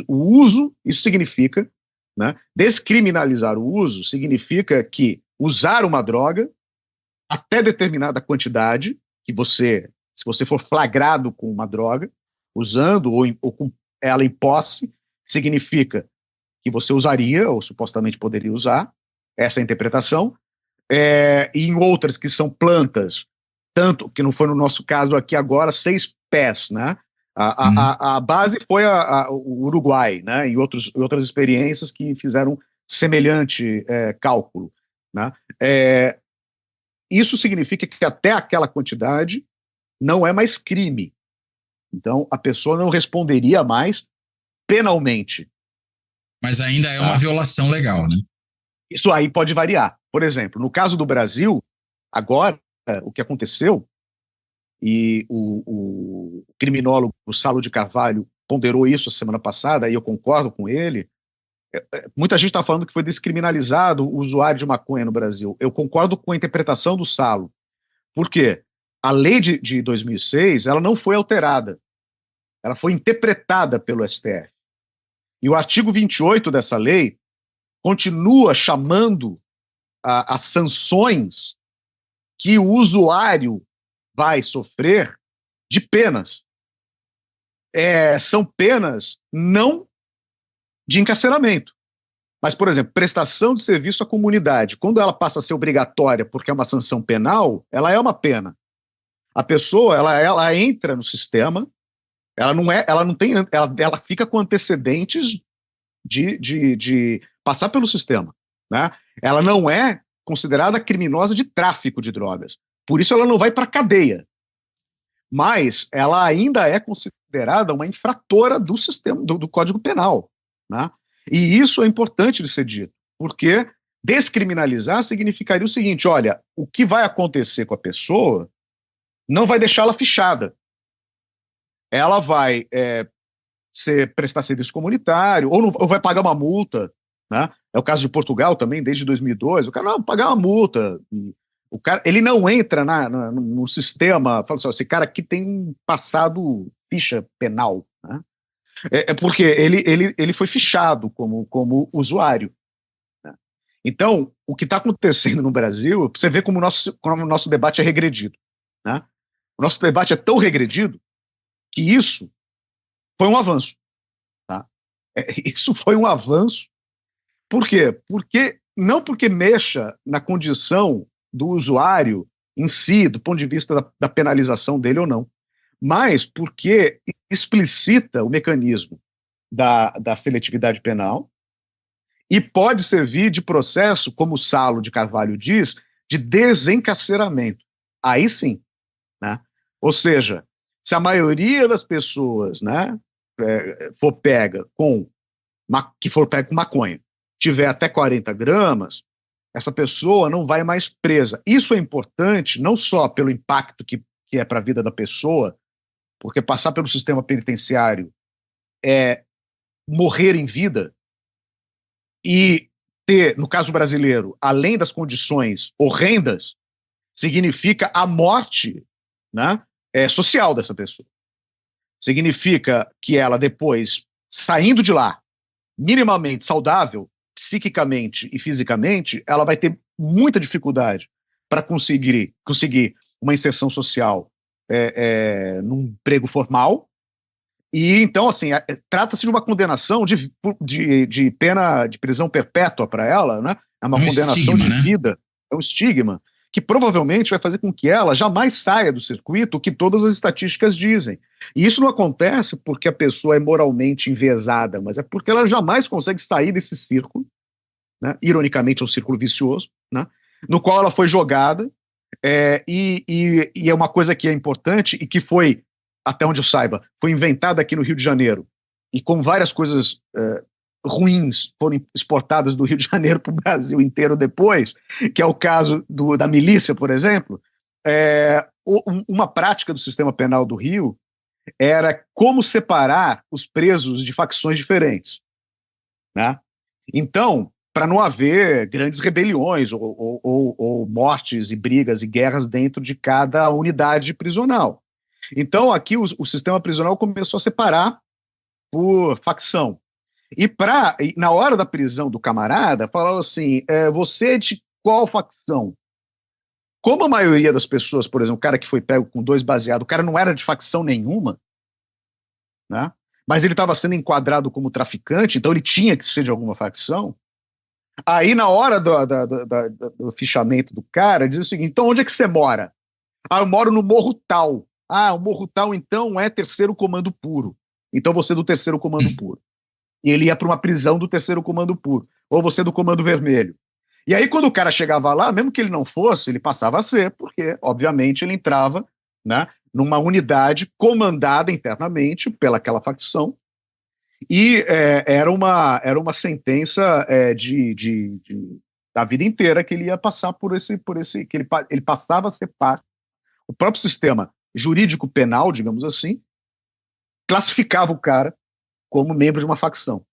o uso, isso significa, né? Descriminalizar o uso significa que usar uma droga até determinada quantidade, se você for flagrado com uma droga, usando ou com ela em posse, significa que você usaria, ou supostamente poderia usar, essa é a interpretação, e em outras que são plantas, tanto que não foi no nosso caso aqui agora, 6 pés, né? A base foi o Uruguai, né? E outras experiências que fizeram semelhante cálculo, né? Isso significa que até aquela quantidade não é mais crime. Então, a pessoa não responderia mais penalmente. Mas ainda é uma violação legal, né? Isso aí pode variar. Por exemplo, no caso do Brasil, agora, o que aconteceu, e o criminólogo Salo de Carvalho ponderou isso a semana passada, e eu concordo com ele, muita gente está falando que foi descriminalizado o usuário de maconha no Brasil. Eu concordo com a interpretação do Salo. Por quê? A lei de 2006, ela não foi alterada. Ela foi interpretada pelo STF. E o artigo 28 dessa lei continua chamando as sanções que o usuário vai sofrer de penas. São penas não de encarceramento. Mas, por exemplo, prestação de serviço à comunidade, quando ela passa a ser obrigatória porque é uma sanção penal, ela é uma pena. A pessoa, ela entra no sistema, ela fica com antecedentes de passar pelo sistema, né? Ela não é considerada criminosa de tráfico de drogas. Por isso ela não vai para a cadeia. Mas ela ainda é considerada uma infratora do sistema, do Código Penal, né? E isso é importante de ser dito, porque descriminalizar significaria o seguinte: olha, o que vai acontecer com a pessoa não vai deixá-la fichada. Ela vai prestar serviço comunitário, ou vai pagar uma multa, né? É o caso de Portugal também, desde 2002. O cara não pagar uma multa. O cara, ele não entra no sistema, fala assim: esse cara aqui tem um passado ficha penal, né? Porque ele foi fichado como usuário, né? Então, o que está acontecendo no Brasil, você vê como o nosso debate é regredido, né? O nosso debate é tão regredido que isso foi um avanço, tá? Isso foi um avanço. Por quê? Não porque mexa na condição do usuário em si, do ponto de vista da penalização dele ou não, mas porque explicita o mecanismo da seletividade penal e pode servir de processo, como o Salo de Carvalho diz, de desencarceramento. Aí sim, né? Ou seja, se a maioria das pessoas, né, for pega com maconha, tiver até 40 gramas, essa pessoa não vai mais presa. Isso é importante não só pelo impacto que é para a vida da pessoa, porque passar pelo sistema penitenciário é morrer em vida e ter, no caso brasileiro, além das condições horrendas, significa a morte, né, social dessa pessoa. significa que ela depois, saindo de lá, minimamente saudável, psiquicamente e fisicamente, ela vai ter muita dificuldade para conseguir uma inserção social num emprego formal. E então, assim, trata-se de uma condenação de pena de prisão perpétua para ela, né? É uma condenação estigma, de vida, é um estigma, que provavelmente vai fazer com que ela jamais saia do circuito, o que todas as estatísticas dizem. E isso não acontece porque a pessoa é moralmente enviesada, mas é porque ela jamais consegue sair desse círculo, né? Ironicamente, é um círculo vicioso, né? No qual ela foi jogada, e é uma coisa que é importante e que foi, até onde eu saiba, foi inventada aqui no Rio de Janeiro, e com várias coisas ruins foram exportadas do Rio de Janeiro para o Brasil inteiro depois, que é o caso da milícia, por exemplo. Uma prática do sistema penal do Rio era como separar os presos de facções diferentes, né? Então, para não haver grandes rebeliões ou mortes e brigas e guerras dentro de cada unidade prisional. Então, aqui o sistema prisional começou a separar por facção. E na hora da prisão do camarada, falava assim, você é de qual facção? Como a maioria das pessoas, por exemplo, o cara que foi pego com 2 baseados, o cara não era de facção nenhuma, né? Mas ele estava sendo enquadrado como traficante, então ele tinha que ser de alguma facção. Aí, na hora do fichamento do cara, diz o seguinte, então onde é que você mora? Eu moro no Morro Tal. O Morro Tal, então, é 3º Comando Puro. Então você é do 3º Comando Puro. E ele ia para uma prisão do 3º Comando Puro. Ou você é do Comando Vermelho. E aí, quando o cara chegava lá, mesmo que ele não fosse, ele passava a ser, porque, obviamente, ele entrava, né, numa unidade comandada internamente pelaquela facção. E era uma sentença da vida inteira que ele ia passar por esse que ele passava a ser parte. O próprio sistema jurídico penal, digamos assim, classificava o cara como membro de uma facção.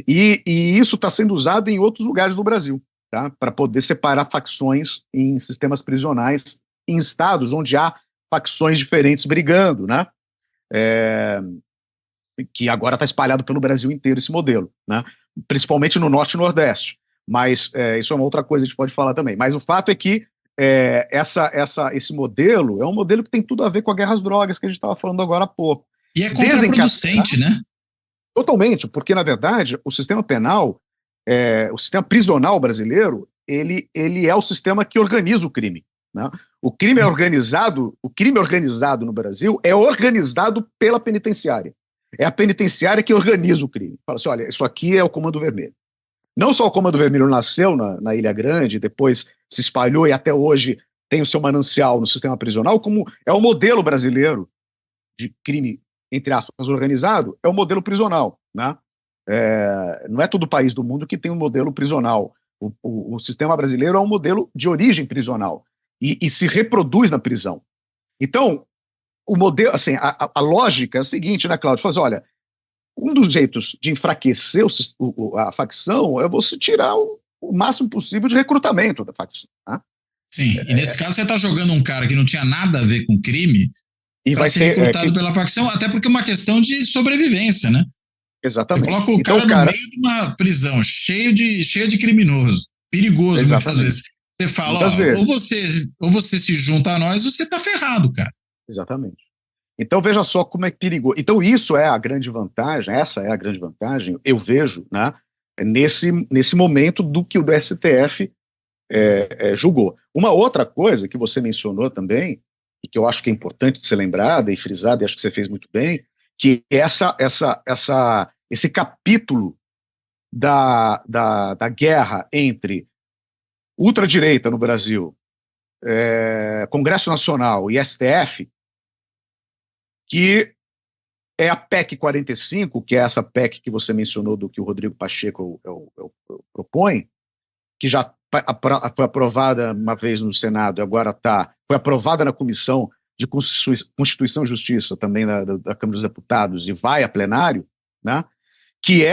E isso está sendo usado em outros lugares do Brasil, tá? Para poder separar facções em sistemas prisionais, em estados onde há facções diferentes brigando, né? Que agora está espalhado pelo Brasil inteiro esse modelo, né? Principalmente no Norte e Nordeste. Mas isso é uma outra coisa que a gente pode falar também. Mas o fato é que esse modelo é um modelo que tem tudo a ver com a guerra às drogas que a gente estava falando agora há pouco. E é contraproducente, né? Totalmente, porque, na verdade, o sistema penal, o sistema prisional brasileiro, ele é o sistema que organiza o crime, né? O crime organizado no Brasil é organizado pela penitenciária. É a penitenciária que organiza o crime. Fala assim, olha, isso aqui é o Comando Vermelho. Não só o Comando Vermelho nasceu na Ilha Grande, depois se espalhou e até hoje tem o seu manancial no sistema prisional, como é o modelo brasileiro de crime, entre aspas, organizado, é o modelo prisional, né? Não é todo país do mundo que tem um modelo prisional. O sistema brasileiro é um modelo de origem prisional e se reproduz na prisão. Então, o modelo, assim, a lógica é a seguinte, né, Cláudio? Fala assim, olha, um dos jeitos de enfraquecer a facção é você tirar o máximo possível de recrutamento da facção. Tá? Sim, e nesse caso você está jogando um cara que não tinha nada a ver com crime e vai ser recrutado pela facção, até porque é uma questão de sobrevivência, né? Exatamente. Você coloca o cara no meio de uma prisão cheia de criminoso, perigoso. Exatamente. Muitas vezes. Você fala, ou você se junta a nós, ou você tá ferrado, cara. Exatamente. Então veja só como é perigoso. Então isso é a grande vantagem, essa é a grande vantagem, eu vejo, né, nesse momento do que o STF julgou. Uma outra coisa que você mencionou também, e que eu acho que é importante ser lembrada e frisada, e acho que você fez muito bem, que esse capítulo da guerra entre ultradireita no Brasil, Congresso Nacional e STF, que é a PEC 45, que é essa PEC que você mencionou, do que o Rodrigo Pacheco propõe, que já foi aprovada uma vez no Senado, agora foi aprovada na Comissão de Constituição e Justiça, também da Câmara dos Deputados, e vai a plenário, né, que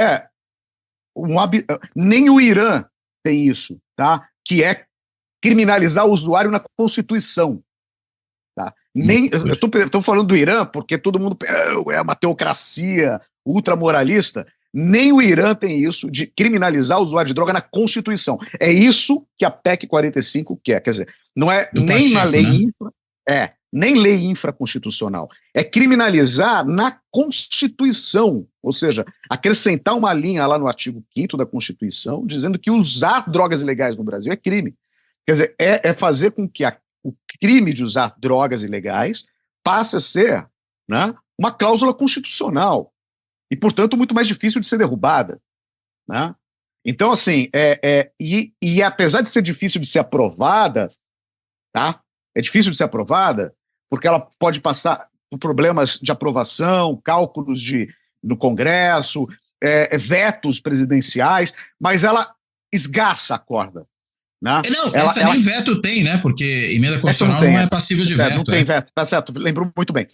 nem o Irã tem isso, tá? Que é criminalizar o usuário na Constituição. Tá? Nem, eu estou falando do Irã porque todo mundo é uma teocracia ultramoralista. Nem o Irã tem isso de criminalizar o usuário de droga na Constituição. É isso que a PEC 45 quer. Quer dizer, não é Do nem na Pacheco, lei né? nem lei infraconstitucional. É criminalizar na Constituição. Ou seja, acrescentar uma linha lá no artigo 5º da Constituição dizendo que usar drogas ilegais no Brasil é crime. Quer dizer, é fazer com que o crime de usar drogas ilegais passe a ser, né, uma cláusula constitucional e, portanto, muito mais difícil de ser derrubada. Né? Então, assim, e apesar de ser difícil de ser aprovada, tá? É difícil de ser aprovada porque ela pode passar por problemas de aprovação, cálculos no Congresso, vetos presidenciais, mas ela esgarça a corda. Né? Não, essa nem veto tem, né? Porque emenda constitucional não é passível de veto. Não tem veto, tá certo, lembrou muito bem.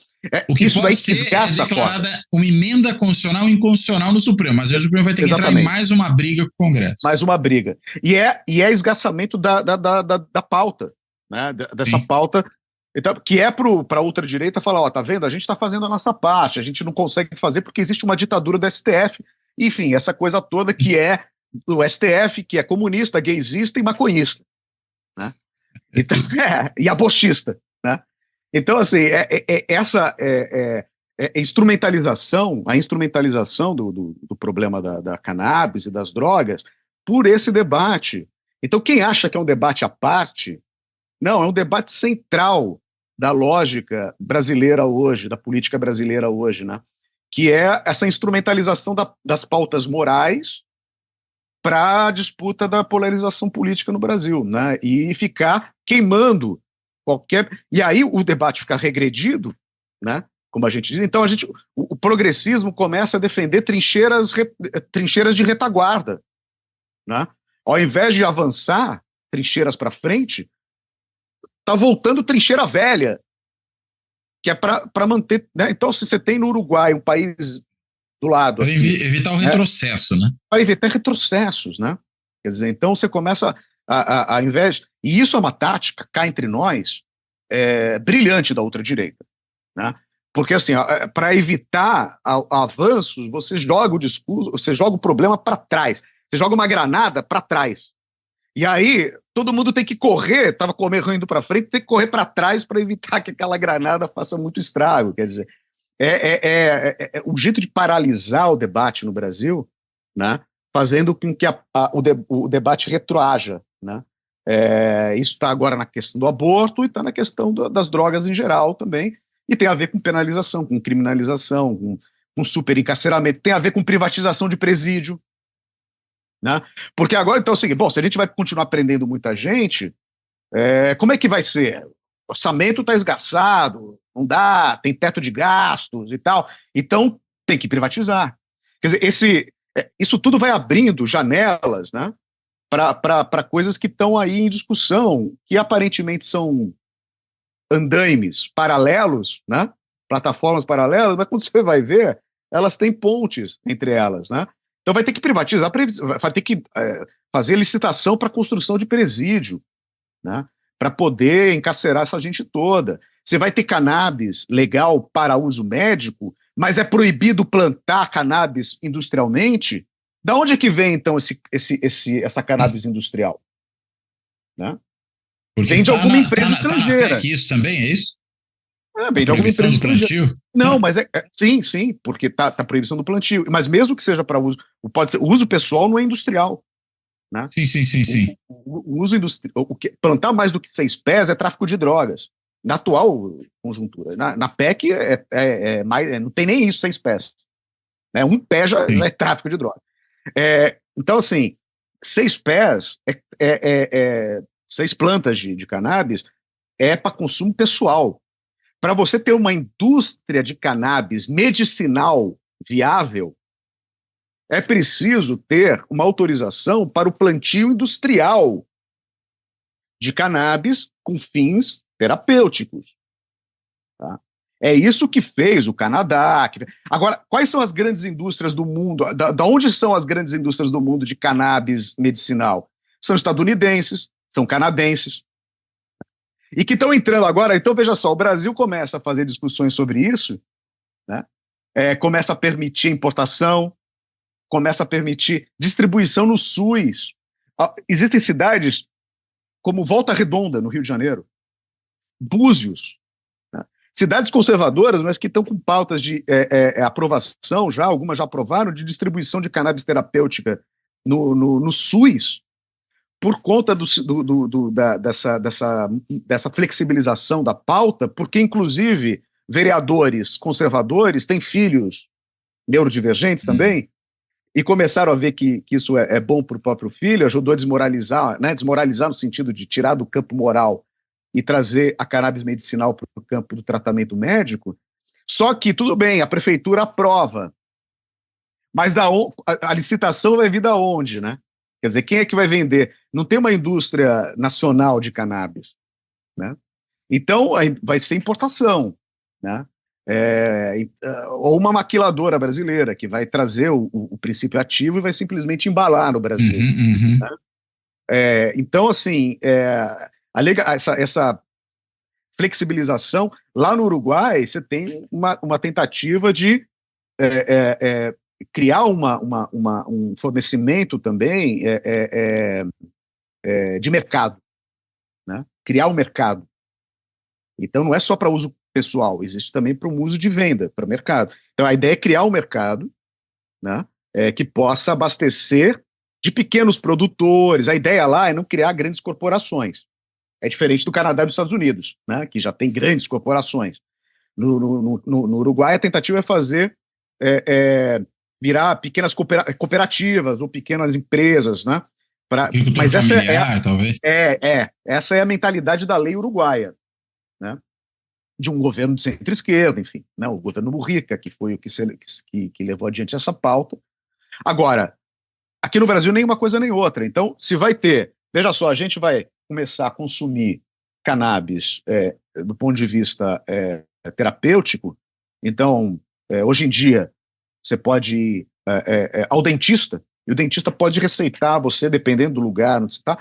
O que isso pode ser é declarada uma emenda constitucional inconstitucional no Supremo, mas o Supremo vai ter que entrar em mais uma briga com o Congresso. Mais uma briga. E é esgarçamento da pauta, né? Dessa pauta, então, que é para a ultradireita falar, ó, tá vendo? A gente está fazendo a nossa parte, a gente não consegue fazer porque existe uma ditadura do STF. Enfim, essa coisa toda que é do STF, que é comunista, gaysista e maconhista, né? Então, e abortista, né? Então, assim, essa instrumentalização, a instrumentalização do problema da cannabis e das drogas por esse debate. Então, quem acha que é um debate à parte, não, é um debate central da lógica brasileira hoje, da política brasileira hoje, né? Que é essa instrumentalização das pautas morais para a disputa da polarização política no Brasil, né? E ficar queimando qualquer... E aí o debate fica regredido, né? Como a gente diz. Então o progressismo começa a defender trincheiras de retaguarda, né? Ao invés de avançar trincheiras para frente, está voltando trincheira velha, que é para manter... Né? Então, se você tem no Uruguai um país do lado... Para evitar o retrocesso, né? Para evitar retrocessos, né? Quer dizer, então você começa a invés... E isso é uma tática, cá entre nós, brilhante da ultradireita, né? Porque, assim, para evitar avanços, você joga o discurso, você joga o problema para trás, você joga uma granada para trás. E aí, todo mundo tem que correr, estava correndo para frente, tem que correr para trás para evitar que aquela granada faça muito estrago. Quer dizer, um jeito de paralisar o debate no Brasil, né, fazendo com que o debate retroaja. Né? Isso está agora na questão do aborto e está na questão das drogas em geral também, e tem a ver com penalização, com criminalização, com superencarceramento, tem a ver com privatização de presídio. Né? Porque agora, então, é o seguinte, bom, se a gente vai continuar prendendo muita gente, como é que vai ser? O orçamento está esgarçado, não dá, tem teto de gastos e tal, então tem que privatizar. Quer dizer, isso tudo vai abrindo janelas, né, para coisas que estão aí em discussão, que aparentemente são andaimes paralelos, né, plataformas paralelas, mas quando você vai ver, elas têm pontes entre elas, né? Então vai ter que privatizar, vai ter que fazer licitação para construção de presídio, né? Para poder encarcerar essa gente toda. Você vai ter cannabis legal para uso médico, mas é proibido plantar cannabis industrialmente. Da onde é que vem, então, essa cannabis industrial? Né? Vem de alguma empresa estrangeira. Isso também é isso? Bem de alguma empresa estrangeira. Não, mas sim, porque tá proibição do plantio. Mas mesmo que seja para uso, pode ser, o uso pessoal não é industrial. Né? Sim. O uso industrial, plantar mais do que 6 pés é tráfico de drogas. Na atual conjuntura. Na PEC não tem nem isso, 6 pés. Né? 1 pé já é tráfico de droga. Então, assim, 6 pés, 6 plantas de cannabis é para consumo pessoal. Para você ter uma indústria de cannabis medicinal viável, é preciso ter uma autorização para o plantio industrial de cannabis com fins terapêuticos. Tá? É isso que fez o Canadá. Agora, quais são as grandes indústrias do mundo? Da onde são as grandes indústrias do mundo de cannabis medicinal? São estadunidenses, são canadenses. E que estão entrando agora. Então, veja só, o Brasil começa a fazer discussões sobre isso, né? Começa a permitir importação, começa a permitir distribuição no SUS. Existem cidades como Volta Redonda, no Rio de Janeiro, Búzios, né? Cidades conservadoras, mas que estão com pautas de aprovação já, algumas já aprovaram, de distribuição de cannabis terapêutica no SUS, por conta dessa flexibilização da pauta, porque, inclusive, vereadores conservadores têm filhos neurodivergentes também, e começaram a ver que isso é bom para o próprio filho, ajudou a desmoralizar, né, desmoralizar no sentido de tirar do campo moral e trazer a cannabis medicinal para o campo do tratamento médico. Só que, tudo bem, a prefeitura aprova, mas a licitação vai vir da onde, né? Quer dizer, quem é que vai vender? Não tem uma indústria nacional de cannabis, né? Então, vai ser importação, né? Ou uma maquiladora brasileira que vai trazer o princípio ativo e vai simplesmente embalar no Brasil. Né? Então, assim, essa flexibilização, lá no Uruguai, você tem uma tentativa de criar um fornecimento também de mercado, né? Criar um mercado. Então, não é só para uso pessoal, existe também para um uso de venda, para o mercado. Então, a ideia é criar um mercado, né, que possa abastecer de pequenos produtores. A ideia lá é não criar grandes corporações. É diferente do Canadá e dos Estados Unidos, né, que já tem grandes corporações. No Uruguai, a tentativa é fazer virar pequenas cooperativas ou pequenas empresas, né? Mas familiar, talvez. Essa é a mentalidade da lei uruguaia, né? De um governo de centro-esquerda, enfim, né? O governo Mujica, que foi o que levou adiante essa pauta. Agora, aqui no Brasil nem uma coisa nem outra. Então, se vai ter, veja só, a gente vai começar a consumir cannabis do ponto de vista terapêutico. Então, hoje em dia, você pode ir ao dentista, e o dentista pode receitar você, dependendo do lugar onde você está,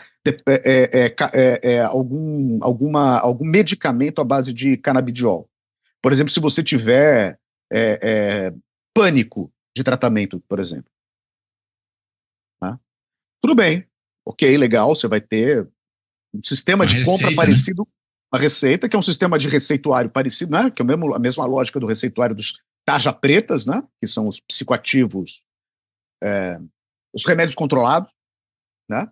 algum medicamento à base de canabidiol. Por exemplo, se você tiver pânico de tratamento, por exemplo. Tá? Tudo bem, ok, legal, você vai ter um sistema de compra parecido, né? Uma receita, que é um sistema de receituário parecido, né? Que é a mesma lógica do receituário dos tarja pretas, né? Que são os psicoativos, os remédios controlados, né?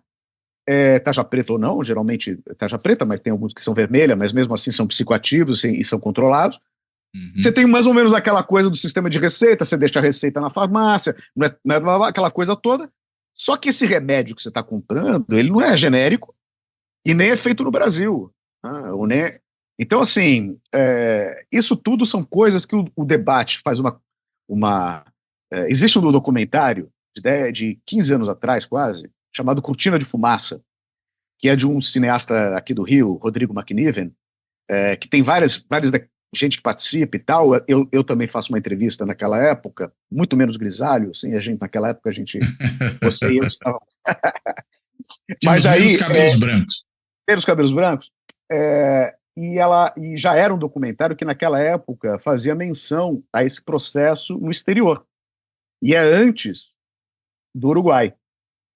Tarja preta ou não, geralmente tarja preta, mas tem alguns que são vermelha, mas mesmo assim são psicoativos e são controlados. Você tem mais ou menos aquela coisa do sistema de receita, você deixa a receita na farmácia, não é aquela coisa toda. Só que esse remédio que você está comprando, ele não é genérico e nem é feito no Brasil. Então, assim, isso tudo são coisas que o debate faz existe um documentário de 15 anos atrás, quase, chamado Cortina de Fumaça, que é de um cineasta aqui do Rio, Rodrigo McNiven, que tem várias gente que participa e tal. Eu também faço uma entrevista naquela época, muito menos grisalho, assim, naquela época você e eu estávamos... Mas aí... Menos cabelos brancos. Menos cabelos brancos. E já era um documentário que naquela época fazia menção a esse processo no exterior. E é antes do Uruguai,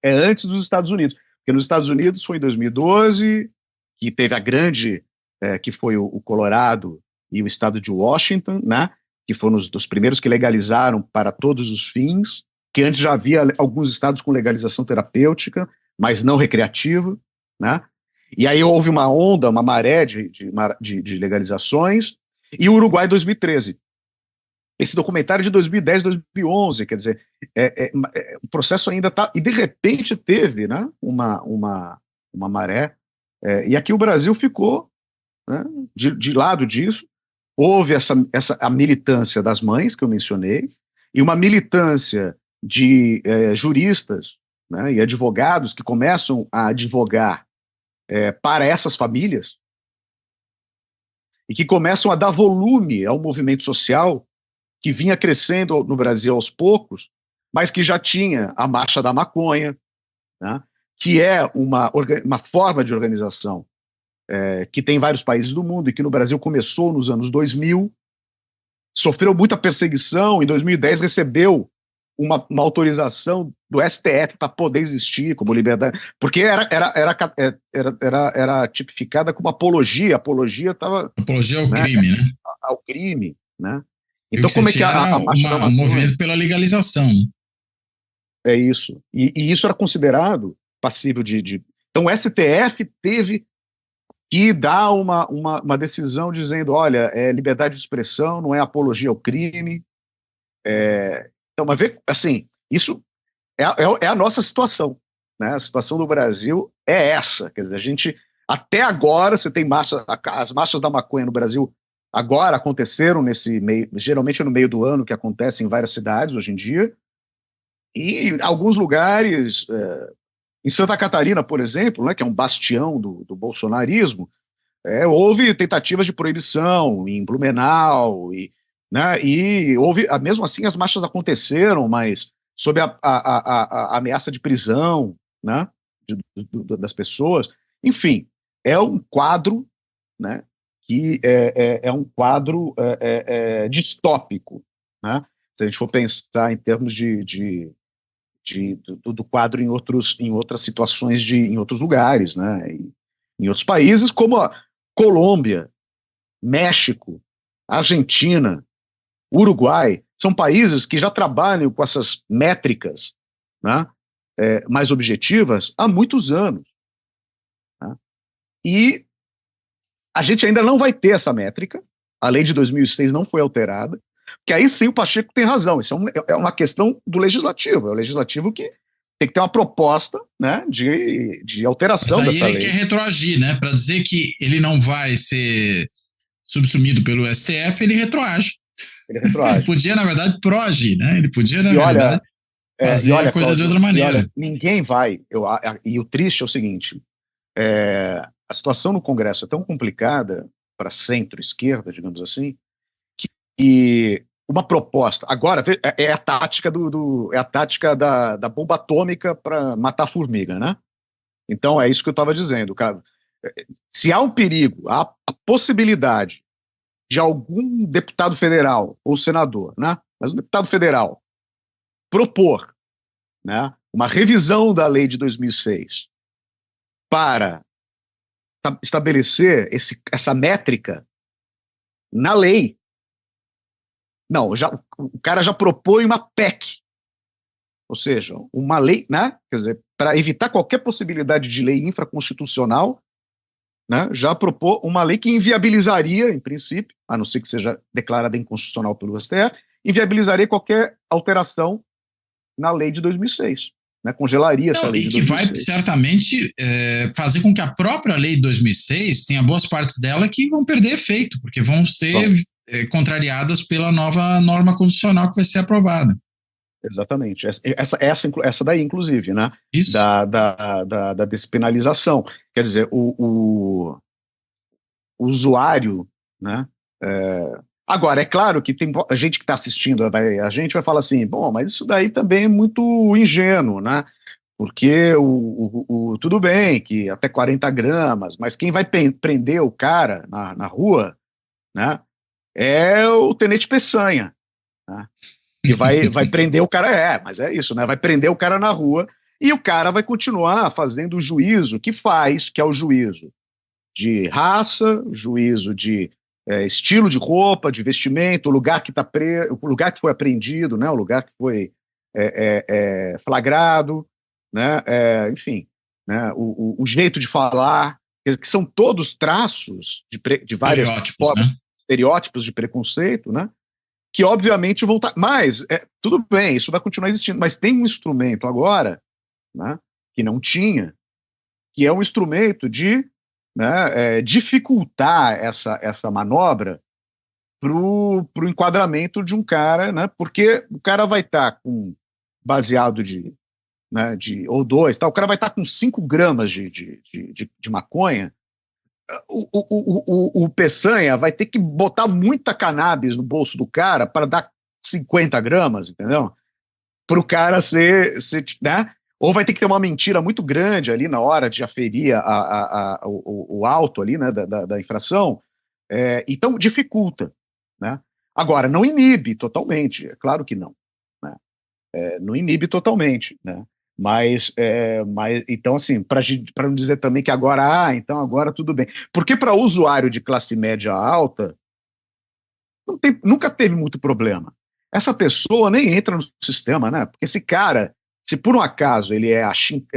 é antes dos Estados Unidos. Porque nos Estados Unidos foi em 2012, que teve a grande, que foi o Colorado e o estado de Washington, né, que foram dos primeiros que legalizaram para todos os fins, que antes já havia alguns estados com legalização terapêutica, mas não recreativa, né? E aí houve uma onda, uma maré de legalizações, e o Uruguai 2013. Esse documentário de 2010, 2011, quer dizer, o processo ainda está... E de repente teve, né, uma maré, e aqui o Brasil ficou, né, de lado disso. Houve a militância das mães, que eu mencionei, e uma militância de juristas, né, e advogados que começam a advogar para essas famílias e que começam a dar volume ao movimento social que vinha crescendo no Brasil aos poucos, mas que já tinha a Marcha da Maconha, né, que é uma forma de organização que tem em vários países do mundo e que no Brasil começou nos anos 2000, sofreu muita perseguição, em 2010 recebeu uma autorização do STF para poder existir como liberdade, porque era tipificada como apologia estava, Apologia ao né, crime, né? ao crime, né? E o Então que como você é que tinha era a marcha da um maconha movimento pela legalização, né? é isso, e isso era considerado passível Então o STF teve que dar uma decisão dizendo, olha, é liberdade de expressão, não é apologia ao crime. Então, mas vê, assim, isso é a nossa situação, né? A situação do Brasil é essa, quer dizer, a gente, até agora, você tem as marchas da maconha no Brasil agora aconteceram nesse meio, geralmente é no meio do ano que acontece em várias cidades hoje em dia, e em alguns lugares, em Santa Catarina, por exemplo, né, que é um bastião do bolsonarismo, houve tentativas de proibição em Blumenau, né, e houve, mesmo assim, as marchas aconteceram, mas sob a ameaça de prisão, né, das pessoas. Enfim, é um quadro, né, que é um quadro distópico, né, se a gente for pensar em termos do quadro em outras situações, em outros lugares, né, em outros países, como a Colômbia, México, Argentina, Uruguai, são países que já trabalham com essas métricas, né, mais objetivas há muitos anos. Né? E a gente ainda não vai ter essa métrica, a lei de 2006 não foi alterada, que aí sim o Pacheco tem razão, isso é uma questão do legislativo, é o legislativo que tem que ter uma proposta, né, de alteração Mas aí dessa ele lei. quer retroagir, né? Para dizer que ele não vai ser subsumido pelo STF, ele retroage. Ele Ele retroage. podia, na verdade, proagir, né? Ele podia, na E realidade, olha, fazer a coisa de Cláudio, outra maneira. ninguém vai. E o triste é o seguinte: a situação no Congresso é tão complicada para centro-esquerda, digamos assim, que uma proposta. Agora, é a tática é a tática da bomba atômica para matar a formiga, né? Então é isso que eu estava dizendo, cara. Se há um perigo, há a possibilidade de algum deputado federal ou senador, né? Mas um deputado federal propor, né, uma revisão da lei de 2006 para estabelecer essa métrica na lei. Não, o cara já propõe uma PEC, ou seja, uma lei, né, quer dizer, para evitar qualquer possibilidade de lei infraconstitucional, né, já propôs uma lei que inviabilizaria, em princípio, a não ser que seja declarada inconstitucional pelo STF, inviabilizaria qualquer alteração na lei de 2006. Né, congelaria essa Não, lei e de que vai 2006. certamente fazer com que a própria lei de 2006 tenha boas partes dela que vão perder efeito, porque vão ser contrariadas pela nova norma constitucional que vai ser aprovada. Exatamente. Essa daí, inclusive, né? Isso. Da despenalização. Quer dizer, o usuário, né? Agora, é claro que tem a gente que está assistindo, a gente vai falar assim, bom, mas isso daí também é muito ingênuo, né? Porque tudo bem que até 40 gramas, mas quem vai prender o cara na rua, né? É o Tenente Peçanha, né? Que vai prender o cara, mas é isso, né? Vai prender o cara na rua e o cara vai continuar fazendo o juízo que faz, que é o juízo de raça, juízo de estilo de roupa, de vestimento, o lugar que o lugar que foi apreendido, né? O lugar que foi flagrado, né? Enfim, né? O jeito de falar, que são todos traços de várias Estereótipos, formas, né? estereótipos de preconceito, né? Que obviamente vão estar. Mas, tudo bem, isso vai continuar existindo, mas tem um instrumento agora, né, que não tinha, que é um instrumento de, né, dificultar essa manobra para o enquadramento de um cara, né, porque o cara vai estar com baseado né, ou dois, tá, o cara vai estar com 5 gramas de maconha. O Peçanha vai ter que botar muita cannabis no bolso do cara para dar 50 gramas, entendeu? Para o cara ser, né? ou vai ter que ter uma mentira muito grande ali na hora de aferir o alto ali, né, da infração. Então, dificulta, né? Agora, não inibe totalmente, é claro que não, né? Não inibe totalmente, né? Mas então, assim, para não dizer também que agora, então agora tudo bem. Porque para usuário de classe média alta, nunca teve muito problema. Essa pessoa nem entra no sistema, né? Porque esse cara, se por um acaso ele é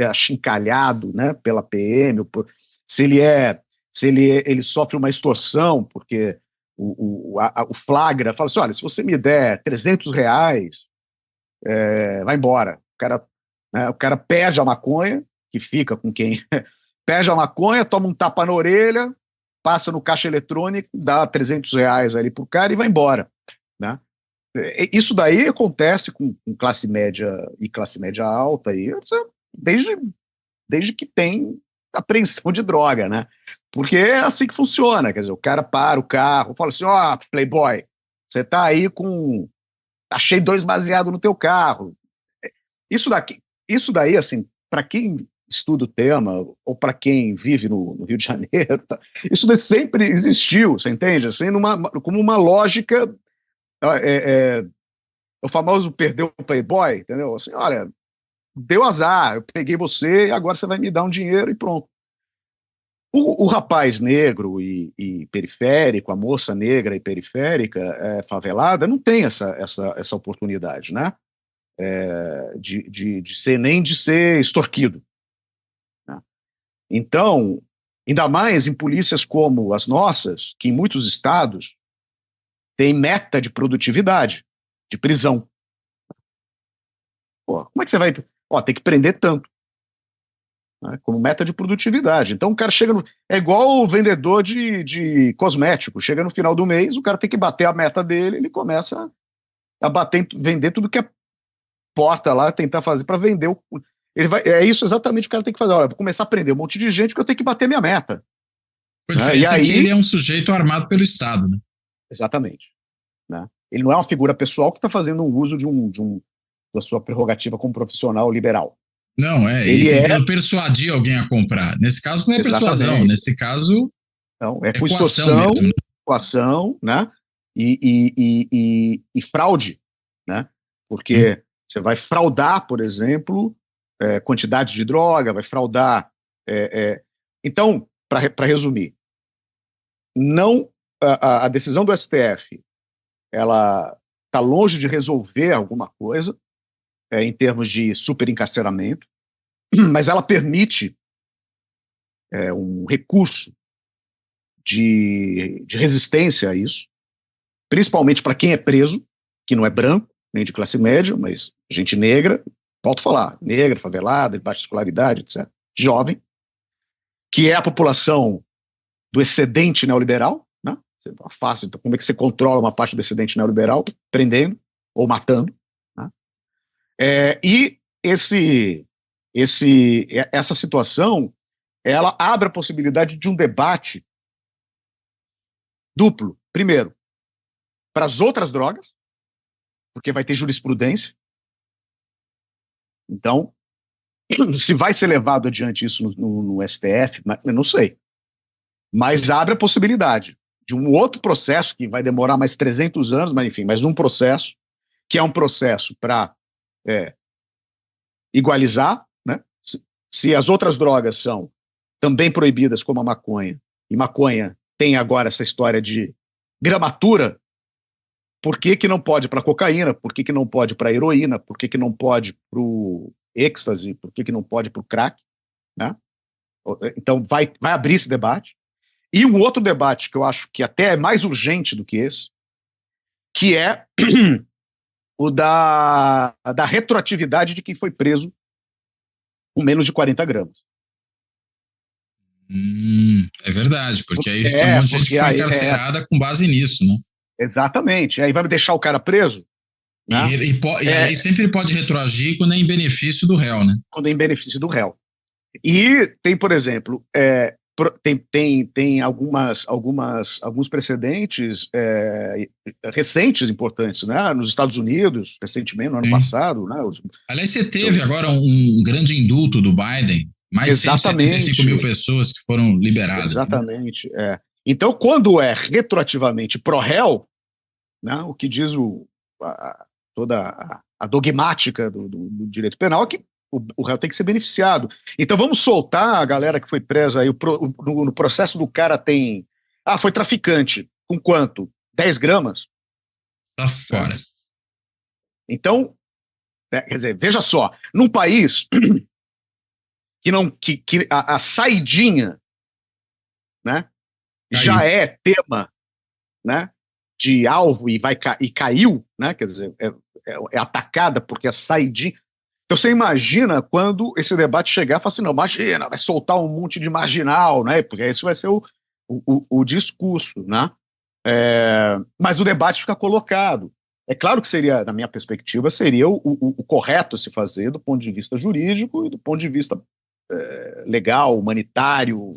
achincalhado, né, pela PM, se ele sofre uma extorsão, porque o flagra fala assim, olha, se você me der R$ 300, vai embora. O cara perde a maconha, que fica com quem perde a maconha, toma um tapa na orelha, passa no caixa eletrônico, dá R$ 300 ali pro cara e vai embora, né? Isso daí acontece com classe média e classe média alta aí, desde que tem apreensão de droga, né? Porque é assim que funciona, quer dizer, o cara para o carro, fala assim, playboy, você tá aí achei 2 baseados no teu carro. Isso daí, assim, para quem estuda o tema, ou para quem vive no Rio de Janeiro, isso daí sempre existiu, você entende? Assim, como uma lógica, o famoso perdeu o playboy, entendeu? Assim, olha, deu azar, eu peguei você e agora você vai me dar um dinheiro e pronto. O rapaz negro e periférico, a moça negra e periférica, favelada, não tem essa oportunidade, né? De ser extorquido, né? Então, ainda mais em polícias como as nossas, que em muitos estados tem meta de produtividade, de prisão. Pô, como é que você vai... tem que prender tanto, né, como meta de produtividade. Então o cara chega é igual o vendedor de cosmético, chega no final do mês, o cara tem que bater a meta dele, ele começa a vender tudo que é porta lá, tentar fazer para vender. É isso exatamente o que o cara tem que fazer. Olha, vou começar a prender um monte de gente porque eu tenho que bater minha meta. A diferença é que ele é um sujeito armado pelo Estado, né? Exatamente. Né? Ele não é uma figura pessoal que está fazendo um uso da sua prerrogativa como profissional liberal. Não, ele tentando persuadir alguém a comprar. Nesse caso não é persuasão, nesse caso não, é coação mesmo, né? Coação, né? E fraude, né? Porque você vai fraudar, por exemplo, quantidade de droga, vai fraudar. Então, para resumir, não a decisão do STF, ela está longe de resolver alguma coisa em termos de superencarceramento, mas ela permite um recurso de resistência a isso, principalmente para quem é preso, que não é branco, nem de classe média, mas gente negra, volto a falar, negra, favelada, de baixa escolaridade, etc., jovem, que é a população do excedente neoliberal, né? Então, como é que você controla uma parte do excedente neoliberal? Prendendo ou matando, né? E essa situação, ela abre a possibilidade de um debate duplo. Primeiro, para as outras drogas, porque vai ter jurisprudência. Então, se vai ser levado adiante isso no STF, eu não sei. Mas abre a possibilidade de um outro processo que vai demorar mais 300 anos, mas enfim, mas num processo que é um processo para igualizar, né? Se as outras drogas são também proibidas como a maconha, e maconha tem agora essa história de gramatura, por que não pode para cocaína, por que não pode para heroína, por que não pode para o êxtase, por que não pode para o crack, né? Então vai abrir esse debate. E um outro debate que eu acho que até é mais urgente do que esse, que é o da retroatividade de quem foi preso com menos de 40 gramas. É verdade, porque aí tem um monte de gente que foi encarcerada com base nisso, né? Exatamente. Aí vai deixar o cara preso? Né? E aí sempre pode retroagir quando é em benefício do réu, né? Quando é em benefício do réu. E tem, por exemplo, tem alguns precedentes recentes importantes, né? Nos Estados Unidos, recentemente, no ano passado. Né? Aliás, você teve agora um grande indulto do Biden, mais de 175 mil pessoas que foram liberadas. Exatamente. Né? Então, quando é retroativamente pró-réu, né, o que diz toda a dogmática do direito penal é que o réu tem que ser beneficiado. Então vamos soltar a galera que foi presa aí, no processo do cara tem... foi traficante. Com quanto? 10 gramas? Tá fora. Então, quer dizer, veja só, num país que a saidinha, né, já é tema, né, de alvo e caiu, né, quer dizer, é atacada porque a saidinha... Então você imagina quando esse debate chegar e falar assim, não, imagina, vai soltar um monte de marginal, né? Porque esse vai ser o discurso, né? Mas o debate fica colocado. É claro que seria, na minha perspectiva, seria o correto se fazer do ponto de vista jurídico e do ponto de vista legal, humanitário,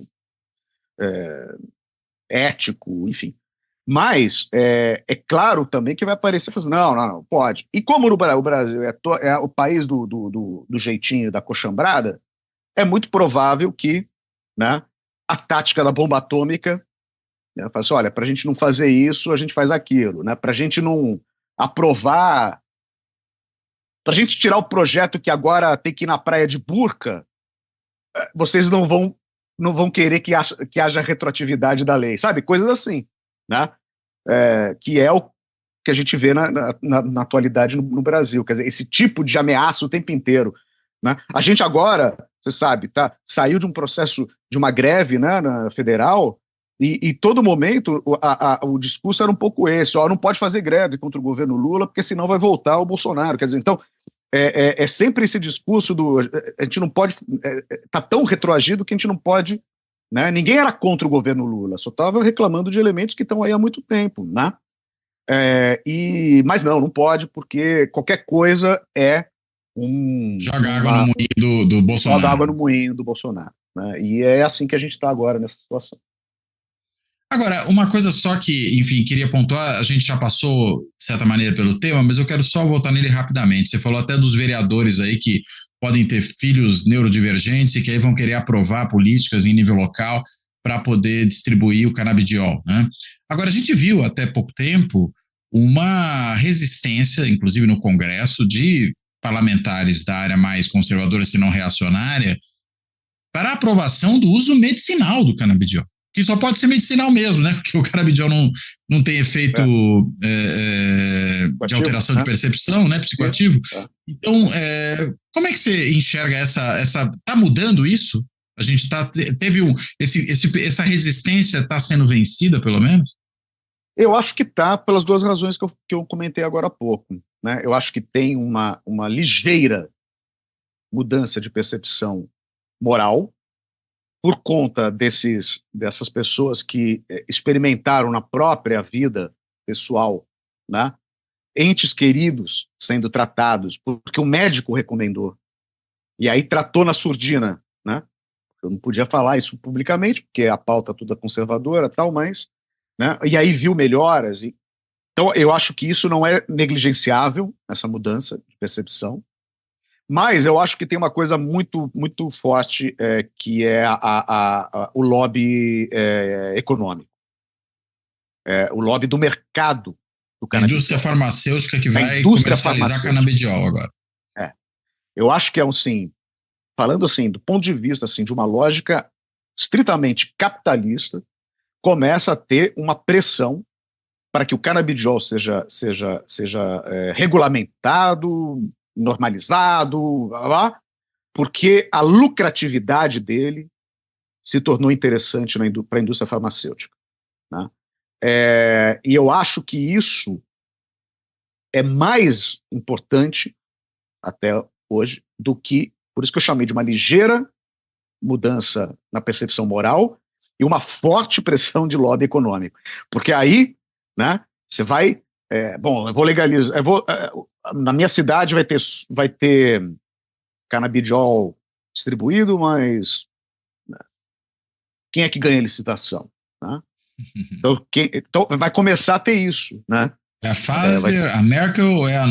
ético, enfim. Mas é claro também que vai aparecer falando, não, pode. E como o Brasil é o país do jeitinho, da coxambrada, é muito provável que, né, a tática da bomba atômica, né, fala assim, olha, para a gente não fazer isso, a gente faz aquilo. Né, para a gente não aprovar, para a gente tirar o projeto que agora tem que ir na praia de burca, vocês não vão querer que haja retroatividade da lei. Sabe? Coisas assim. Né? Que é o que a gente vê na atualidade no Brasil, quer dizer, esse tipo de ameaça o tempo inteiro. Né? A gente agora, você sabe, saiu de um processo de uma greve, né, na federal, e todo momento o discurso era um pouco esse, não pode fazer greve contra o governo Lula, porque senão vai voltar o Bolsonaro. Quer dizer, então, é sempre esse discurso a gente não pode, tá tão retroagido que a gente não pode. Né? Ninguém era contra o governo Lula, só estava reclamando de elementos que estão aí há muito tempo. Né? Mas não pode, porque qualquer coisa é joga água no moinho do Bolsonaro. Joga água no moinho do Bolsonaro. Né? E é assim que a gente está agora nessa situação. Agora, uma coisa só que, enfim, queria pontuar, a gente já passou, de certa maneira, pelo tema, mas eu quero só voltar nele rapidamente. Você falou até dos vereadores aí que podem ter filhos neurodivergentes e que aí vão querer aprovar políticas em nível local para poder distribuir o canabidiol, né? Agora, a gente viu até pouco tempo uma resistência, inclusive no Congresso, de parlamentares da área mais conservadora, se não reacionária, para a aprovação do uso medicinal do canabidiol. Que só pode ser medicinal mesmo, né? Porque o canabidiol não tem efeito de alteração de percepção, né? Psicoativo. Então, como é que você enxerga tá mudando isso? A gente teve essa resistência está sendo vencida, pelo menos? Eu acho que tá, pelas duas razões que eu comentei agora há pouco. Né? Eu acho que tem uma ligeira mudança de percepção moral, por conta dessas pessoas que experimentaram na própria vida pessoal, né, entes queridos sendo tratados, porque o médico recomendou, e aí tratou na surdina. Né? Eu não podia falar isso publicamente, porque a pauta toda conservadora, tal, mas... Né, e aí viu melhoras. Então, eu acho que isso não é negligenciável, essa mudança de percepção. Mas eu acho que tem uma coisa muito, muito forte, que é o lobby econômico. O lobby do mercado do canabidiol. A indústria farmacêutica que vai comercializar canabidiol agora. Eu acho que assim, falando assim, do ponto de vista assim, de uma lógica estritamente capitalista, começa a ter uma pressão para que o canabidiol seja regulamentado, normalizado, porque a lucratividade dele se tornou interessante para a indústria farmacêutica. Né? E eu acho que isso é mais importante, até hoje, do que, por isso que eu chamei de uma ligeira mudança na percepção moral e uma forte pressão de lobby econômico. Porque aí, né, você vai... eu vou legalizar... na minha cidade vai ter canabidiol distribuído, mas quem é que ganha a licitação? Né? Então vai começar a ter isso, né? É a Pfizer, a Merkel ou é a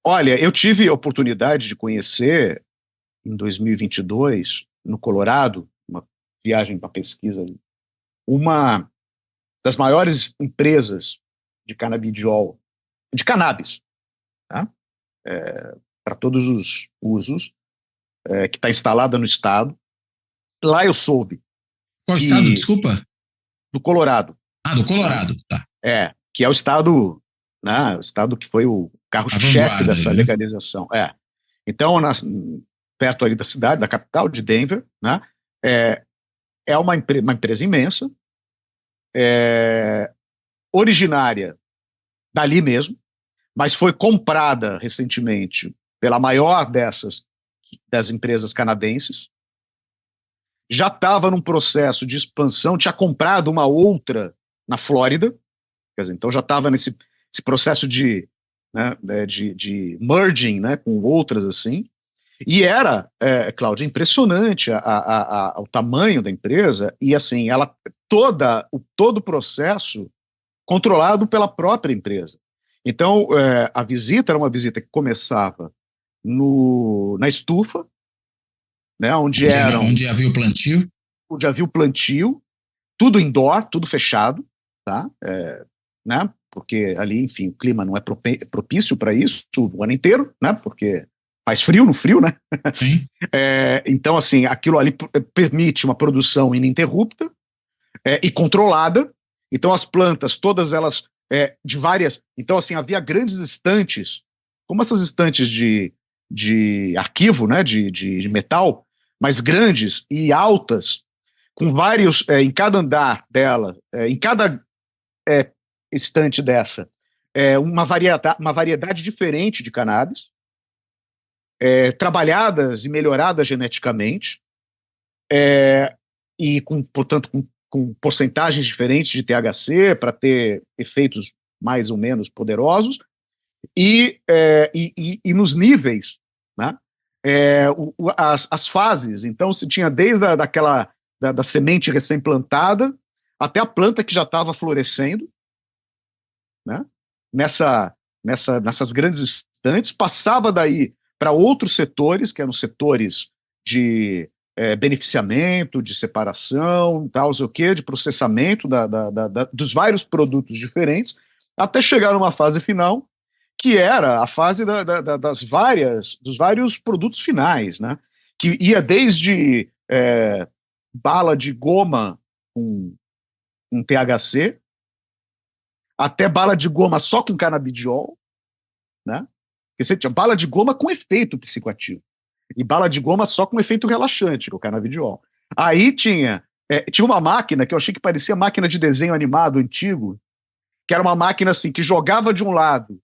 Olha, eu tive a oportunidade de conhecer em 2022 no Colorado, uma viagem para pesquisa ali, uma das maiores empresas de canabidiol, de cannabis, tá? Para todos os usos, que está instalada no estado. Lá eu soube. Qual estado, desculpa? Do Colorado. Ah, do Colorado, tá. Que é o estado, né, o estado que foi o carro-chefe dessa legalização. Então, perto ali da cidade, da capital, de Denver, né, é uma empresa imensa, originária dali mesmo, mas foi comprada recentemente pela maior das empresas canadenses. Já estava num processo de expansão, tinha comprado uma outra na Flórida, quer dizer, então já estava nesse processo de merging, né, com outras assim, e era, Cláudia, impressionante o tamanho da empresa, e assim, todo o processo controlado pela própria empresa. Então, a visita era uma visita que começava na estufa, né, onde havia o plantio. Onde havia o plantio, tudo indoor, tudo fechado, tá? Né, porque ali, enfim, o clima não é propício para isso o ano inteiro, né? Porque faz frio no frio, né? Sim. Então, assim, aquilo ali permite uma produção ininterrupta e controlada. Então, as plantas, todas elas de várias... Então, assim, havia grandes estantes, como essas estantes de arquivo, né? De metal, mas grandes e altas, com vários... em cada andar dela, em cada estante dessa, uma variedade diferente de cannabis, trabalhadas e melhoradas geneticamente, e portanto com porcentagens diferentes de THC para ter efeitos mais ou menos poderosos, e nos níveis, né? As fases. Então se tinha desde da semente recém-plantada até a planta que já estava florescendo, né? Nessas grandes estantes, passava daí para outros setores, que eram setores de beneficiamento, de separação, tal, sei o quê, de processamento dos vários produtos diferentes, até chegar numa fase final, que era a fase dos vários produtos finais, né? Que ia desde bala de goma com THC, até bala de goma só com canabidiol, né? Porque você tinha bala de goma com efeito psicoativo e bala de goma só com efeito relaxante, com o canabidiol. Aí tinha uma máquina que eu achei que parecia máquina de desenho animado antigo, que era uma máquina assim que jogava de um lado,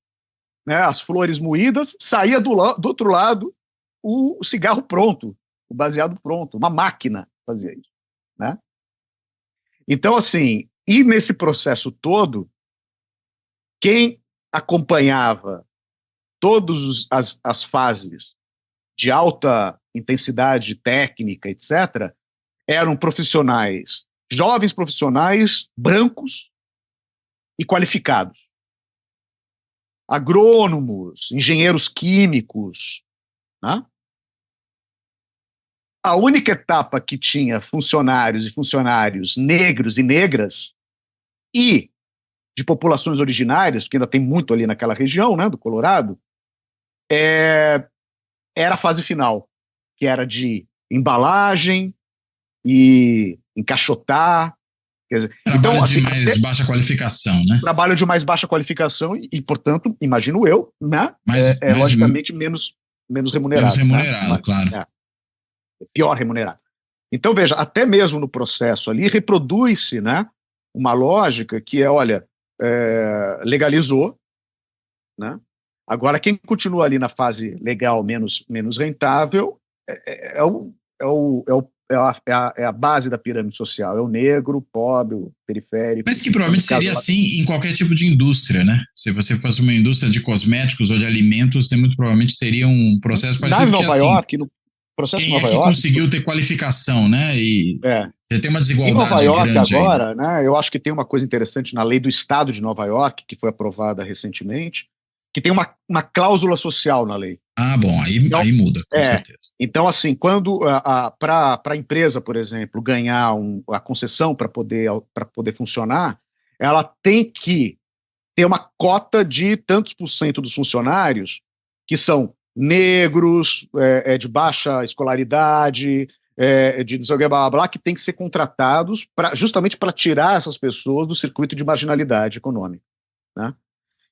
né, as flores moídas, saía do outro lado o cigarro pronto, o baseado pronto, uma máquina fazia isso, né? Então, assim, e nesse processo todo, quem acompanhava todas as fases de alta intensidade técnica, etc., eram profissionais, jovens profissionais, brancos e qualificados. Agrônomos, engenheiros químicos, né? A única etapa que tinha funcionários e funcionários negros e negras e de populações originárias, porque ainda tem muito ali naquela região, né, do Colorado, era a fase final, que era de embalagem e encaixotar. Quer dizer, trabalho então, assim, de mais baixa qualificação, né? Trabalho de mais baixa qualificação e portanto, imagino eu, né, logicamente menos remunerado. Menos remunerado, né? Claro. Pior remunerado. Então, veja, até mesmo no processo ali, reproduz-se, né, uma lógica que olha, legalizou, né? Agora, quem continua ali na fase legal, menos rentável, é a base da pirâmide social, é o negro, o pobre, o periférico. Mas que provavelmente seria assim em qualquer tipo de indústria, né? Se você fosse uma indústria de cosméticos ou de alimentos, você muito provavelmente teria um processo parecido. Na Nova York, processo quem em é Nova que York, conseguiu ter qualificação, né? E você tem uma em desigualdade Nova York grande agora, né, eu acho que tem uma coisa interessante na lei do Estado de Nova York, que foi aprovada recentemente, que tem uma cláusula social na lei. Ah, bom, Então, aí muda, com é, certeza. então assim, quando para a empresa, por exemplo, ganhar a concessão para poder funcionar, ela tem que ter uma cota de tantos por cento dos funcionários que são negros, de baixa escolaridade, de não sei o que, blá, blá, blá, que tem que ser contratados justamente para tirar essas pessoas do circuito de marginalidade econômica, né?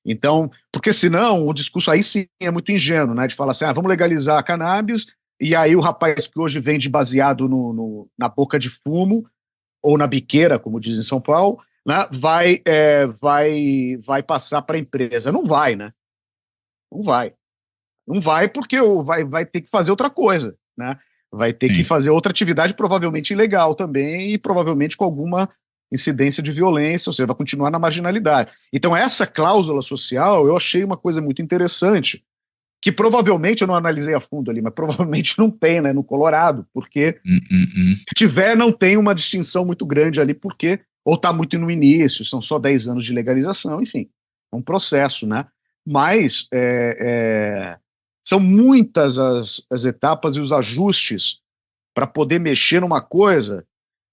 Então, porque senão o discurso aí sim é muito ingênuo, né? De falar assim, vamos legalizar a cannabis, e aí o rapaz que hoje vende baseado na boca de fumo, ou na biqueira, como diz em São Paulo, né, vai passar para a empresa. Não vai, né? Não vai. Não vai porque vai ter que fazer outra coisa, né? Vai ter que Sim. fazer outra atividade, provavelmente ilegal também, e provavelmente com alguma incidência de violência, ou seja, vai continuar na marginalidade. Então, essa cláusula social eu achei uma coisa muito interessante, que provavelmente, eu não analisei a fundo ali, mas provavelmente não tem, né, no Colorado, porque se tiver, não tem uma distinção muito grande ali, porque ou está muito no início, são só 10 anos de legalização, enfim, é um processo, né? Mas são muitas as etapas e os ajustes para poder mexer numa coisa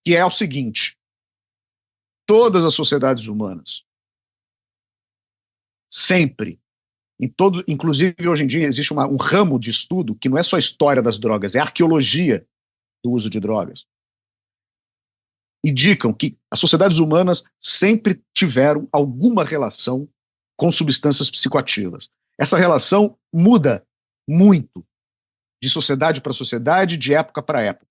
que é o seguinte: todas as sociedades humanas, sempre, inclusive hoje em dia existe um ramo de estudo que não é só a história das drogas, é a arqueologia do uso de drogas. Indicam que as sociedades humanas sempre tiveram alguma relação com substâncias psicoativas. Essa relação muda muito de sociedade para sociedade, de época para época,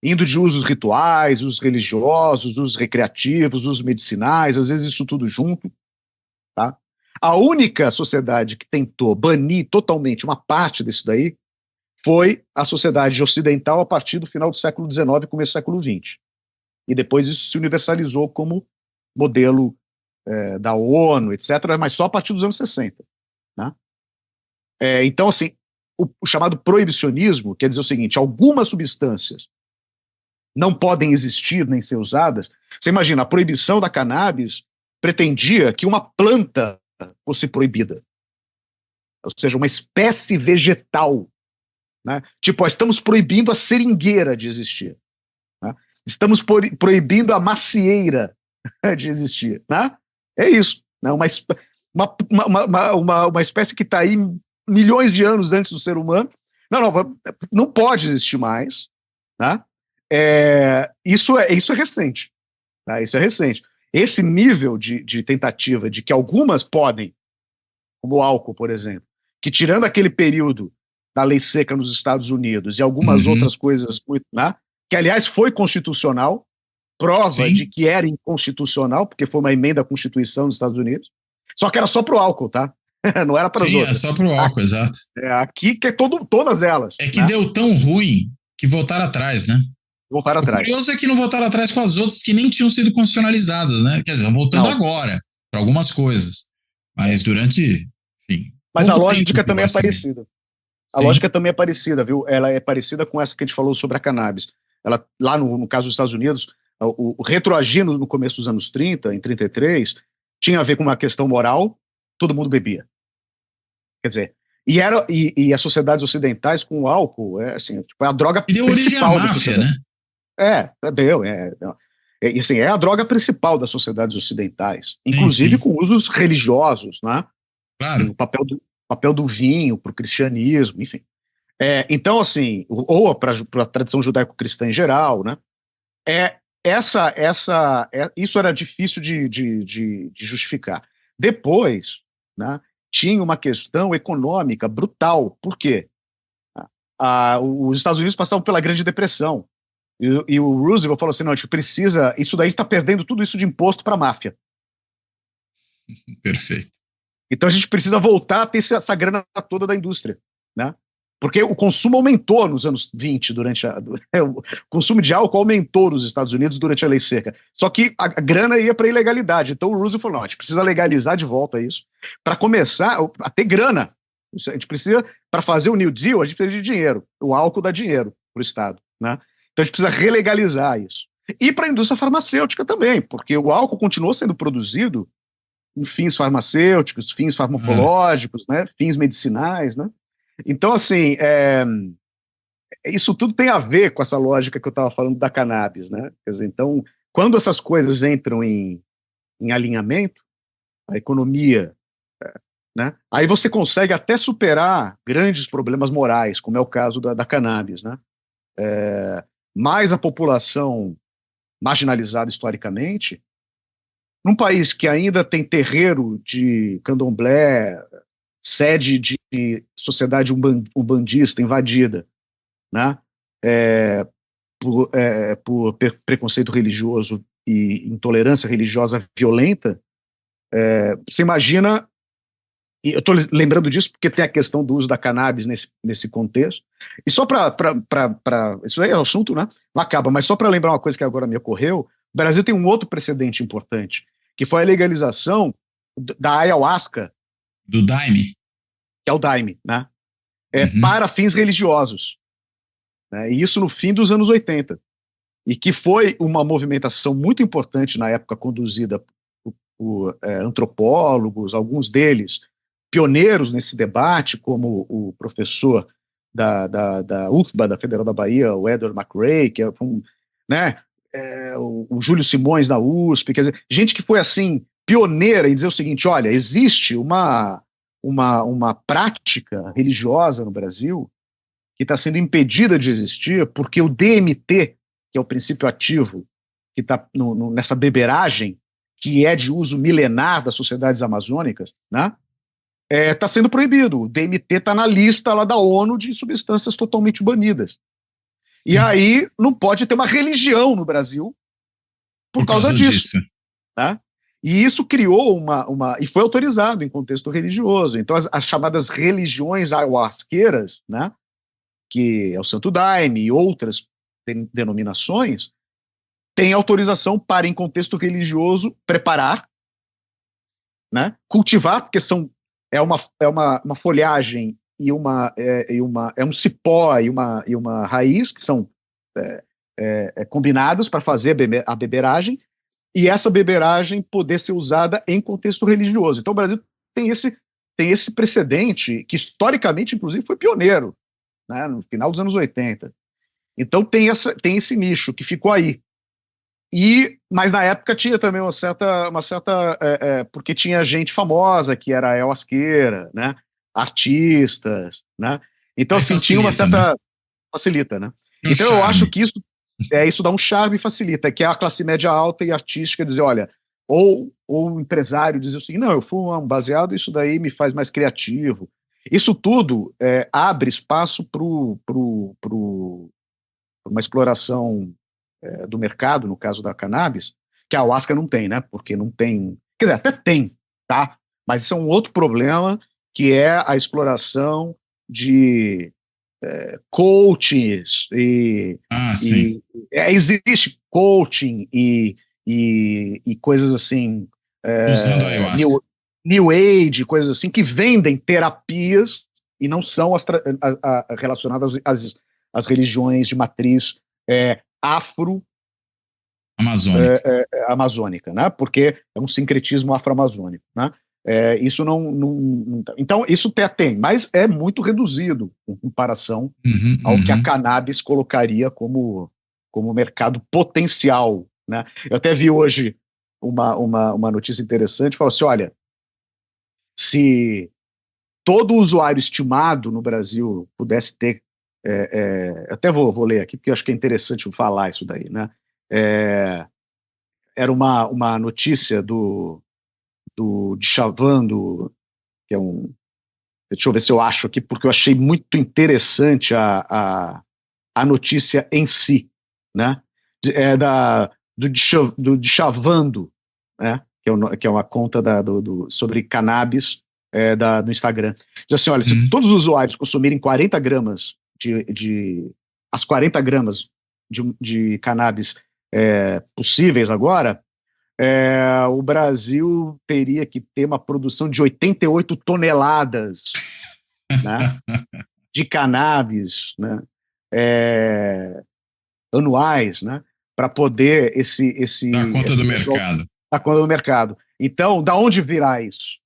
indo de usos rituais, usos religiosos, usos recreativos, usos medicinais, às vezes isso tudo junto, tá? A única sociedade que tentou banir totalmente uma parte disso daí foi a sociedade ocidental a partir do final do século XIX e começo do século XX. E depois isso se universalizou como modelo da ONU, etc., mas só a partir dos anos 60. Né? Então, assim, o chamado proibicionismo quer dizer o seguinte: algumas substâncias não podem existir nem ser usadas. Você imagina, a proibição da cannabis pretendia que uma planta fosse proibida, ou seja, uma espécie vegetal. Né? Tipo, estamos proibindo a seringueira de existir. Né? Estamos proibindo a macieira de existir. Né? É isso. Né? Uma espécie que está aí milhões de anos antes do ser humano. Não pode existir mais. Né? Isso é recente. Tá? Isso é recente. Esse nível de tentativa de que algumas podem, como o álcool, por exemplo, que tirando aquele período da lei seca nos Estados Unidos e algumas outras coisas, né, que aliás foi constitucional, prova Sim. de que era inconstitucional, porque foi uma emenda à Constituição dos Estados Unidos, só que era só pro álcool, tá? Não era para as outras. Sim, é só pro álcool, exato. Aqui que é todas elas. É que né? deu tão ruim que voltaram atrás, né? Voltaram atrás. O curioso é que não voltaram atrás com as outras que nem tinham sido constitucionalizadas, né? Quer dizer, estão voltando agora para algumas coisas. Mas durante, enfim. Mas a lógica também é parecida. A Sim. lógica também é parecida, viu? Ela é parecida com essa que a gente falou sobre a cannabis. Ela, lá no caso dos Estados Unidos, o retroagindo no começo dos anos 30, em 33, tinha a ver com uma questão moral, todo mundo bebia. Quer dizer, e as sociedades ocidentais com o álcool, assim, tipo, é a droga e deu principal origem à máfia, né? Assim, é a droga principal das sociedades ocidentais, inclusive sim. com usos religiosos, né? Claro. O papel do vinho para o cristianismo, enfim. Então, assim, ou para a tradição judaico-cristã em geral, né? Isso era difícil de justificar. Depois, né, tinha uma questão econômica brutal. Por quê? Os Estados Unidos passavam pela Grande Depressão. E o Roosevelt falou assim: não, a gente precisa. Isso daí está perdendo tudo isso de imposto para a máfia. Perfeito. Então a gente precisa voltar a ter essa grana toda da indústria, né? Porque o consumo aumentou nos anos 20, o consumo de álcool aumentou nos Estados Unidos durante a lei seca. Só que a grana ia para a ilegalidade. Então o Roosevelt falou: não, a gente precisa legalizar de volta isso para começar a ter grana, A gente precisa, para fazer o New Deal, a gente precisa de dinheiro. O álcool dá dinheiro para o Estado, né? Então a gente precisa relegalizar isso. E para a indústria farmacêutica também, porque o álcool continuou sendo produzido em fins farmacêuticos, fins farmacológicos, né? Fins medicinais, né? Então, assim, isso tudo tem a ver com essa lógica que eu estava falando da cannabis, né? Quer dizer, então, quando essas coisas entram em alinhamento, a economia, né? Aí você consegue até superar grandes problemas morais, como é o caso da cannabis, né? Mais a população marginalizada historicamente, num país que ainda tem terreiro de candomblé, sede de sociedade umbandista invadida, né? Por preconceito religioso e intolerância religiosa violenta, você imagina, e eu estou lembrando disso porque tem a questão do uso da cannabis nesse contexto, e só para isso aí é o assunto, né? Não acaba, mas só para lembrar uma coisa que agora me ocorreu, o Brasil tem um outro precedente importante, que foi a legalização da ayahuasca, Do Daime. que é o daime, né? Uhum. Para fins religiosos, né? E isso no fim dos anos 80. E que foi uma movimentação muito importante na época, conduzida por antropólogos, alguns deles pioneiros nesse debate, como o professor da UFBA, da Federal da Bahia, o Edward McRae, que é né, o Júlio Simões da USP, quer dizer, gente que foi assim pioneira em dizer o seguinte: olha, existe uma prática religiosa no Brasil que está sendo impedida de existir porque o DMT, que é o princípio ativo que está nessa beberagem, que é de uso milenar das sociedades amazônicas, né? Está sendo proibido. O DMT está na lista lá da ONU de substâncias totalmente banidas. E aí não pode ter uma religião no Brasil por causa disso. Né? E isso criou e foi autorizado em contexto religioso. Então as chamadas religiões ayahuasqueiras, né, que é o Santo Daime e outras denominações, têm autorização para, em contexto religioso, preparar, né, cultivar, porque é uma folhagem e um cipó e uma raiz que são combinados para fazer a beberagem, e essa beberagem poder ser usada em contexto religioso. Então o Brasil tem esse precedente que historicamente, inclusive, foi pioneiro, né, no final dos anos 80. Então tem esse nicho que ficou aí. Mas na época tinha também uma certa porque tinha gente famosa que era ayahuasqueira, né? Artistas, né? Então, assim, tinha uma certa... Né? Facilita, né? Então eu acho que isso dá um charme e facilita, que é a classe média alta e artística dizer, olha, ou o empresário dizer assim, não, eu fumo um baseado, isso daí me faz mais criativo. Isso tudo abre espaço para uma exploração do mercado, no caso da cannabis, que a ayahuasca não tem, né? Porque não tem... Quer dizer, até tem, tá? Mas isso é um outro problema, que é a exploração de coaches existe coaching e coisas assim... usando a ayahuasca. New Age, coisas assim, que vendem terapias e não são relacionadas às religiões de matriz amazônica, né? Porque é um sincretismo afro-amazônico, né? Isso não. Então, isso tem, mas é muito reduzido em comparação ao que a cannabis colocaria como mercado potencial, né? Eu até vi hoje uma notícia interessante, falou assim, olha, se todo usuário estimado no Brasil pudesse ter, até vou ler aqui, porque eu acho que é interessante falar isso daí, né? Era uma notícia do Djavan, que é deixa eu ver se eu acho aqui, porque eu achei muito interessante a notícia em si, né? Do Djavan, né? Que é uma conta sobre cannabis no Instagram. Diz assim, olha, se todos os usuários consumirem 40 gramas as 40 gramas de cannabis possíveis agora, o Brasil teria que ter uma produção de 88 toneladas né, de cannabis, né, anuais, né, para poder Dá conta do pessoal mercado. dar conta do mercado. Então, da onde virá isso?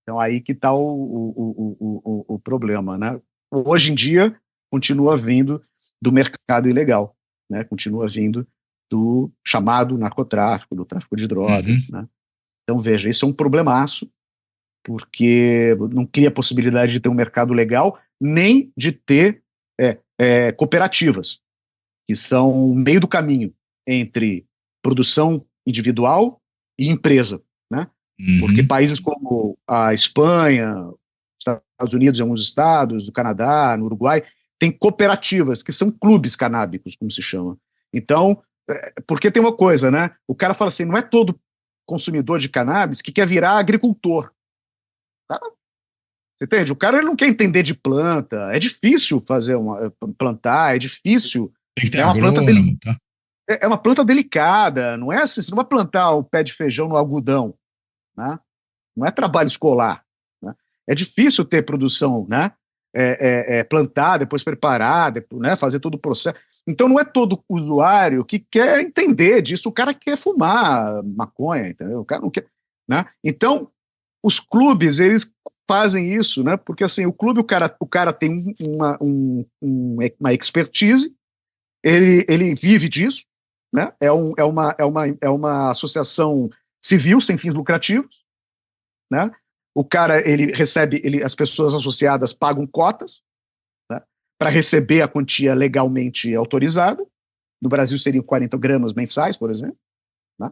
Então, aí que está o problema, né? Hoje em dia, continua vindo do mercado ilegal, né? Continua vindo do chamado narcotráfico, do tráfico de drogas, Uhum. né? Então, veja, isso é um problemaço, porque não cria possibilidade de ter um mercado legal, nem de ter cooperativas, que são o meio do caminho entre produção individual e empresa, né? Porque Uhum. países como a Espanha, Estados Unidos, em alguns estados, do Canadá, no Uruguai, tem cooperativas, que são clubes canábicos, como se chama. Então, porque tem uma coisa, né? O cara fala assim, não é todo consumidor de cannabis que quer virar agricultor. Você entende? O cara ele não quer entender de planta, é difícil plantar, é difícil, Tem que ter é uma planta agrônomo, tá? é uma planta delicada, não é assim, você não vai plantar o pé de feijão no algodão, né? Não é trabalho escolar, né? É difícil ter produção, né? Plantar, depois preparar, né? Fazer todo o processo. Então não é todo usuário que quer entender disso, o cara quer fumar maconha, entendeu? O cara não quer, né? Então os clubes, eles fazem isso, né? Porque assim, o clube, o cara tem uma expertise, ele vive disso, né? É uma associação civil sem fins lucrativos, né? O cara, ele recebe, as pessoas associadas pagam cotas, né, para receber a quantia legalmente autorizada. No Brasil seriam 40 gramas mensais, por exemplo, né?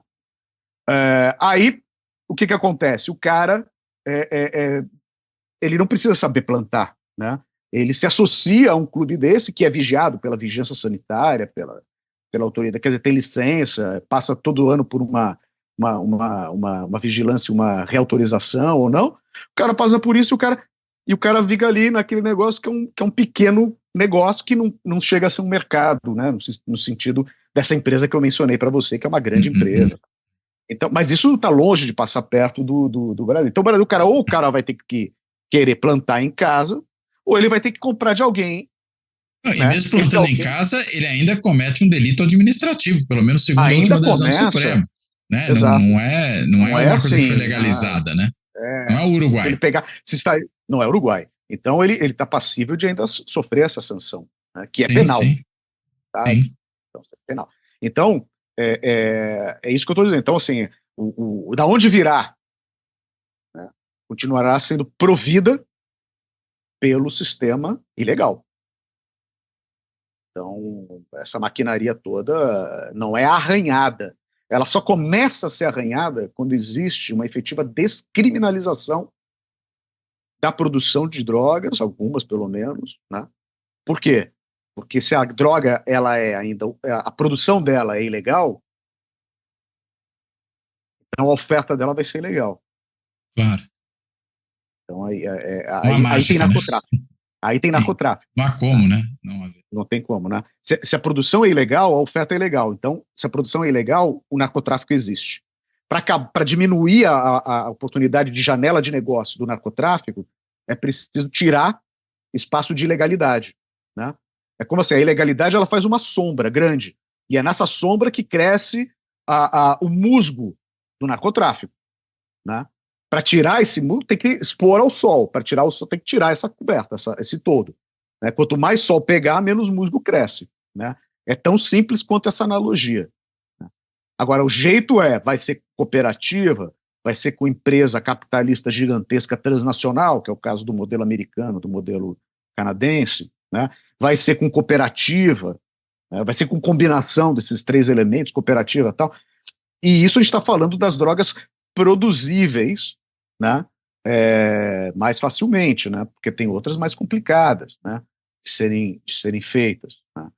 Aí, o que acontece? O cara, ele não precisa saber plantar, né? Ele se associa a um clube desse, que é vigiado pela vigilância sanitária, pela autoridade, quer dizer, tem licença, passa todo ano por uma vigilância, uma reautorização ou não. O cara passa por isso e o cara fica ali naquele negócio que é um pequeno negócio que não chega a ser um mercado, né? No sentido dessa empresa que eu mencionei para você, que é uma grande Uhum. empresa. Então, mas isso está longe de passar perto do Brasil. Então, o cara vai ter que querer plantar em casa, ou ele vai ter que comprar de alguém, E né? mesmo Esse plantando em alguém casa, ele ainda comete um delito administrativo, pelo menos segundo a ainda última decisão do começa, Supremo. Né? Não, exato. não é Não é alguma coisa que foi assim, legalizada, né? Não é o se ele Uruguai. pegar, se está, não é Uruguai. Então ele está passível de ainda sofrer essa sanção, né, que é Sim, penal, sim, tá? sim. Então, é penal. Então é isso que eu estou dizendo. Então assim, da onde virá, né, continuará sendo provida pelo sistema ilegal. Então essa maquinaria toda não é arranhada. Ela só começa a ser arranhada quando existe uma efetiva descriminalização da produção de drogas, algumas pelo menos, né? Por quê? Porque se a droga ela é ainda a produção dela é ilegal, então a oferta dela vai ser ilegal. Claro. Então Não há aí tem mágica, né? narcotráfico. Aí tem Sim. narcotráfico. Não há Né? como, né? Não haver. Não tem como, né? Se a produção é ilegal, a oferta é ilegal. Então, se a produção é ilegal, o narcotráfico existe. Para diminuir a oportunidade de janela de negócio do narcotráfico, é preciso tirar espaço de ilegalidade, né? É como assim, a ilegalidade ela faz uma sombra grande, e é nessa sombra que cresce o musgo do narcotráfico, né? Para tirar esse musgo tem que expor ao sol, para tirar o sol tem que tirar essa coberta, esse todo, né? Quanto mais sol pegar, menos musgo cresce, né? É tão simples quanto essa analogia, né? Agora, o jeito vai ser cooperativa, vai ser com empresa capitalista gigantesca transnacional, que é o caso do modelo americano, do modelo canadense, né? Vai ser com cooperativa, né? Vai ser com combinação desses três elementos, cooperativa e tal. E isso a gente está falando das drogas produzíveis, né? Mais facilmente, né? Porque tem outras mais complicadas, né? De serem feitas, né?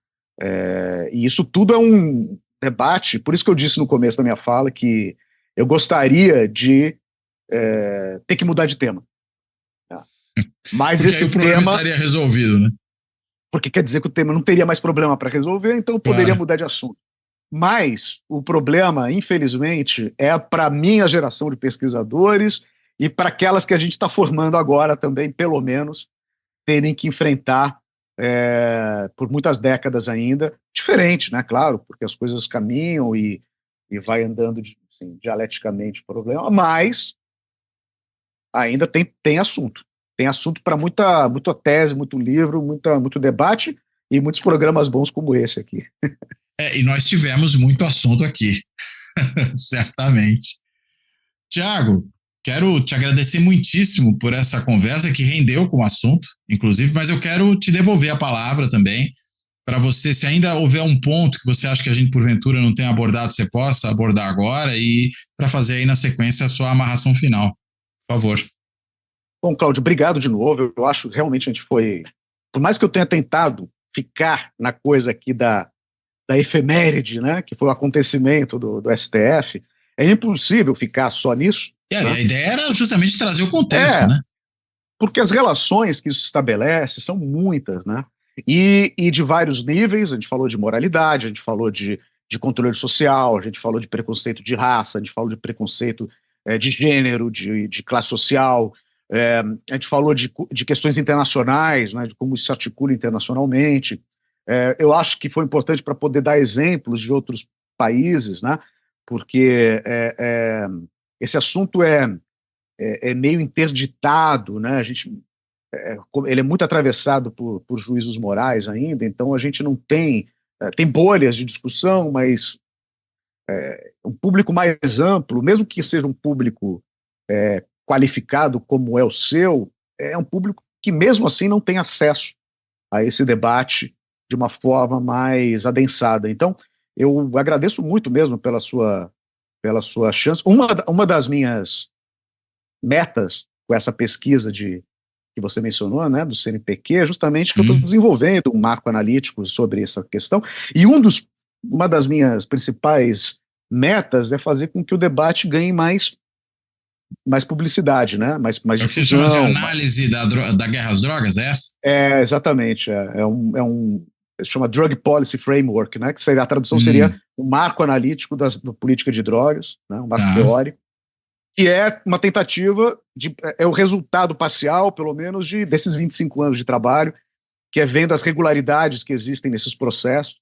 E isso tudo é um debate, por isso que eu disse no começo da minha fala que eu gostaria de ter que mudar de tema, né? Mas Porque aí esse o problema tema, estaria resolvido, né? porque quer dizer que o tema não teria mais problema para resolver, então eu poderia Claro. mudar de assunto. Mas o problema, infelizmente, é para a minha geração de pesquisadores e para aquelas que a gente está formando agora também, pelo menos, terem que enfrentar por muitas décadas ainda, diferente, né? Claro, porque as coisas caminham e vai andando assim, dialeticamente o problema, mas ainda tem assunto. Tem assunto para muita tese, muito livro, muito debate e muitos programas bons como esse aqui. E nós tivemos muito assunto aqui, certamente. Tiago, quero te agradecer muitíssimo por essa conversa que rendeu com o assunto, inclusive, mas eu quero te devolver a palavra também, para você, se ainda houver um ponto que você acha que a gente, porventura, não tenha abordado, você possa abordar agora e para fazer aí na sequência a sua amarração final. Por favor. Bom, Cláudio, obrigado de novo. Eu acho que realmente a gente foi... Por mais que eu tenha tentado ficar na coisa aqui da efeméride, né, que foi o acontecimento do STF, é impossível ficar só nisso. Né? A ideia era justamente trazer o contexto, né? Porque as relações que isso estabelece são muitas, né? E de vários níveis. A gente falou de moralidade, a gente falou de controle social, a gente falou de preconceito de raça, a gente falou de preconceito de gênero, de classe social, a gente falou de questões internacionais, né, de como isso se articula internacionalmente. Eu acho que foi importante para poder dar exemplos de outros países, né, porque esse assunto é meio interditado, né, ele é muito atravessado por juízos morais ainda, então a gente não tem bolhas de discussão, mas um público mais amplo, mesmo que seja um público qualificado como é o seu, é um público que mesmo assim não tem acesso a esse debate de uma forma mais adensada. Então, eu agradeço muito mesmo pela sua chance. Uma das minhas metas com essa pesquisa que você mencionou, né, do CNPq, é justamente que eu estou desenvolvendo um marco analítico sobre essa questão, e uma das minhas principais metas é fazer com que o debate ganhe mais publicidade, né, mais o que você chama de análise da guerra às drogas, é essa? Exatamente, se chama Drug Policy Framework, né, que a tradução seria um marco analítico da política de drogas, né, um marco teórico, que é uma tentativa é o resultado parcial, pelo menos, desses 25 anos de trabalho, que é vendo as regularidades que existem nesses processos,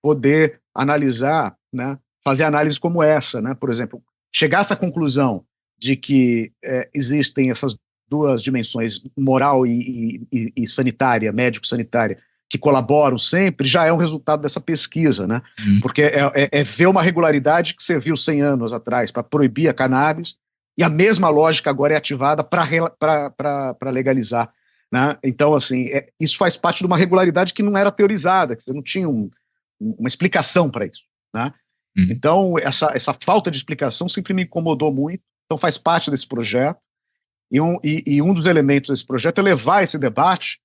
poder analisar, né, fazer análises como essa, né, por exemplo, chegar a essa conclusão de que existem essas duas dimensões, moral e sanitária, médico-sanitária, que colaboram sempre, já é um resultado dessa pesquisa, né, porque é ver uma regularidade que serviu 100 anos atrás para proibir a cannabis, e a mesma lógica agora é ativada para legalizar, né? Então, assim, isso faz parte de uma regularidade que não era teorizada, que você não tinha uma explicação para isso, né? Então, essa falta de explicação sempre me incomodou muito, então faz parte desse projeto, e um dos elementos desse projeto é levar esse debate,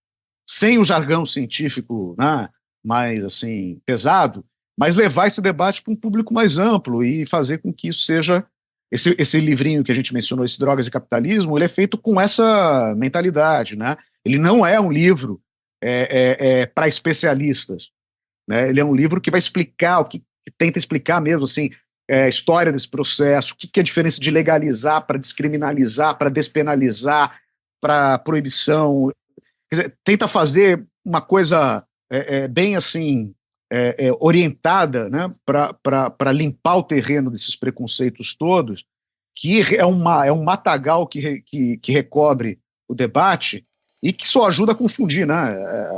sem o jargão científico, né, mais assim, pesado, mas levar esse debate para um público mais amplo e fazer com que isso seja... Esse livrinho que a gente mencionou, esse Drogas e Capitalismo, ele é feito com essa mentalidade, né? Ele não é um livro para especialistas, né? Ele é um livro que vai explicar, que tenta explicar mesmo assim, a história desse processo, o que é a diferença de legalizar para descriminalizar, para despenalizar, para proibição. Quer dizer, tenta fazer uma coisa bem assim... orientada, né, para limpar o terreno desses preconceitos todos, que é um matagal que recobre o debate e que só ajuda a confundir, né?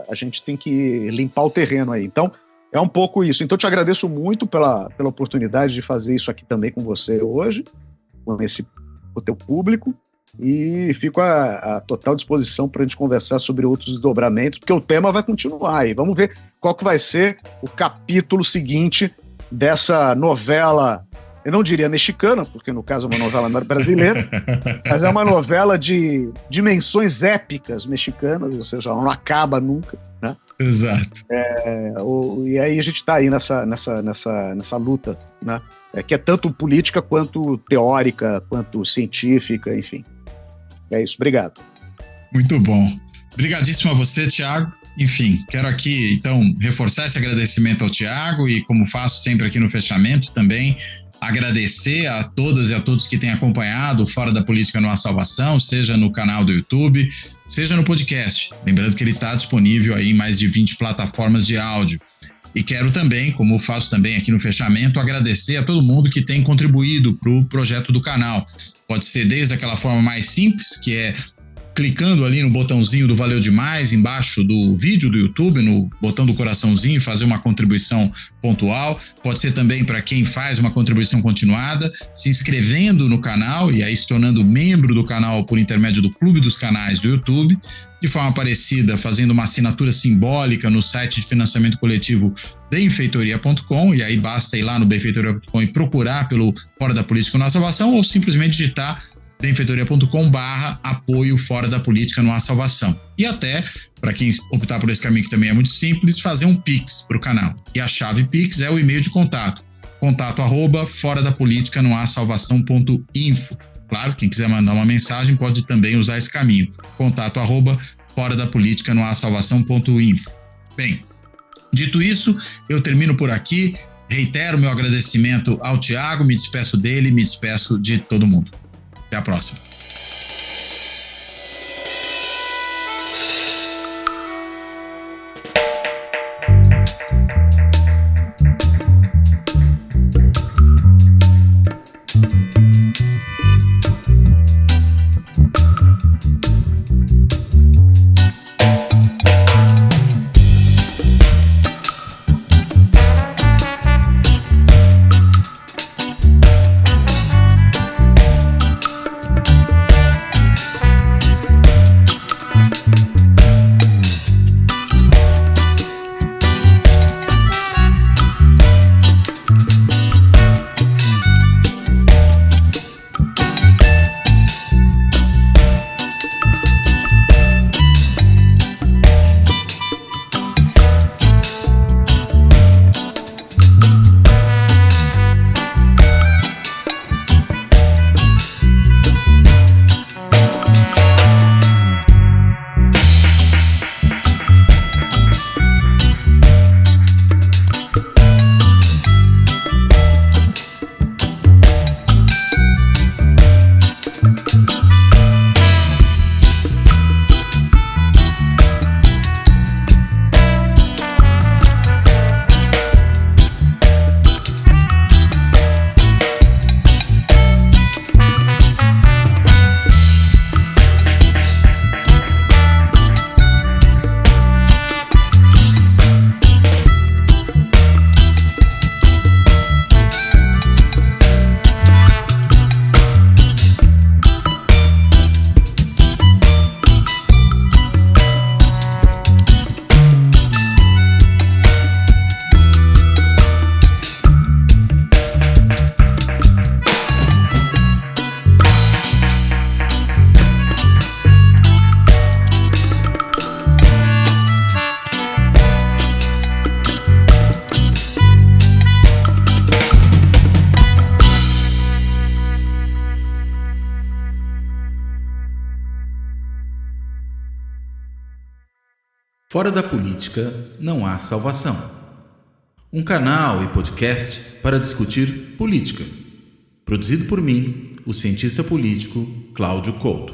A gente tem que limpar o terreno aí. Então, é um pouco isso. Então, eu te agradeço muito pela oportunidade de fazer isso aqui também com você hoje, com o teu público, e fico à total disposição para a gente conversar sobre outros desdobramentos, porque o tema vai continuar aí. Vamos ver qual que vai ser o capítulo seguinte dessa novela, eu não diria mexicana, porque no caso é uma novela brasileira, mas é uma novela de dimensões épicas mexicanas, ou seja, ela não acaba nunca, né? Exato. E aí a gente está aí nessa luta, né? Que é tanto política quanto teórica, quanto científica, enfim. É isso, obrigado. Muito bom. Obrigadíssimo a você, Tiago. Enfim, quero aqui, então, reforçar esse agradecimento ao Tiago e, como faço sempre aqui no fechamento também, agradecer a todas e a todos que têm acompanhado Fora da Política Não Há Salvação, seja no canal do YouTube, seja no podcast. Lembrando que ele está disponível aí em mais de 20 plataformas de áudio. E quero também, como faço também aqui no fechamento, agradecer a todo mundo que tem contribuído para o projeto do canal. Pode ser desde aquela forma mais simples, que é clicando ali no botãozinho do Valeu Demais, embaixo do vídeo do YouTube, no botão do coraçãozinho, fazer uma contribuição pontual. Pode ser também para quem faz uma contribuição continuada, se inscrevendo no canal e aí se tornando membro do canal por intermédio do Clube dos Canais do YouTube. De forma parecida, fazendo uma assinatura simbólica no site de financiamento coletivo benfeitoria.com, e aí basta ir lá no benfeitoria.com e procurar pelo Fora da Política Não Há Salvação, ou simplesmente digitar benfeitoria.com/apoio Fora da Política Não Há Salvação. E até, para quem optar por esse caminho que também é muito simples, fazer um Pix para o canal. E a chave Pix é o e-mail de contato, contato@foradapolítica-não-há-salvação.info. Claro, quem quiser mandar uma mensagem pode também usar esse caminho, contato@foradapolítica-não-há-salvação.info. Bem, dito isso, eu termino por aqui, reitero meu agradecimento ao Thiago, me despeço dele, me despeço de todo mundo. Até a próxima. Fora da Política Não Há Salvação. Um canal e podcast para discutir política. Produzido por mim, o cientista político Cláudio Couto.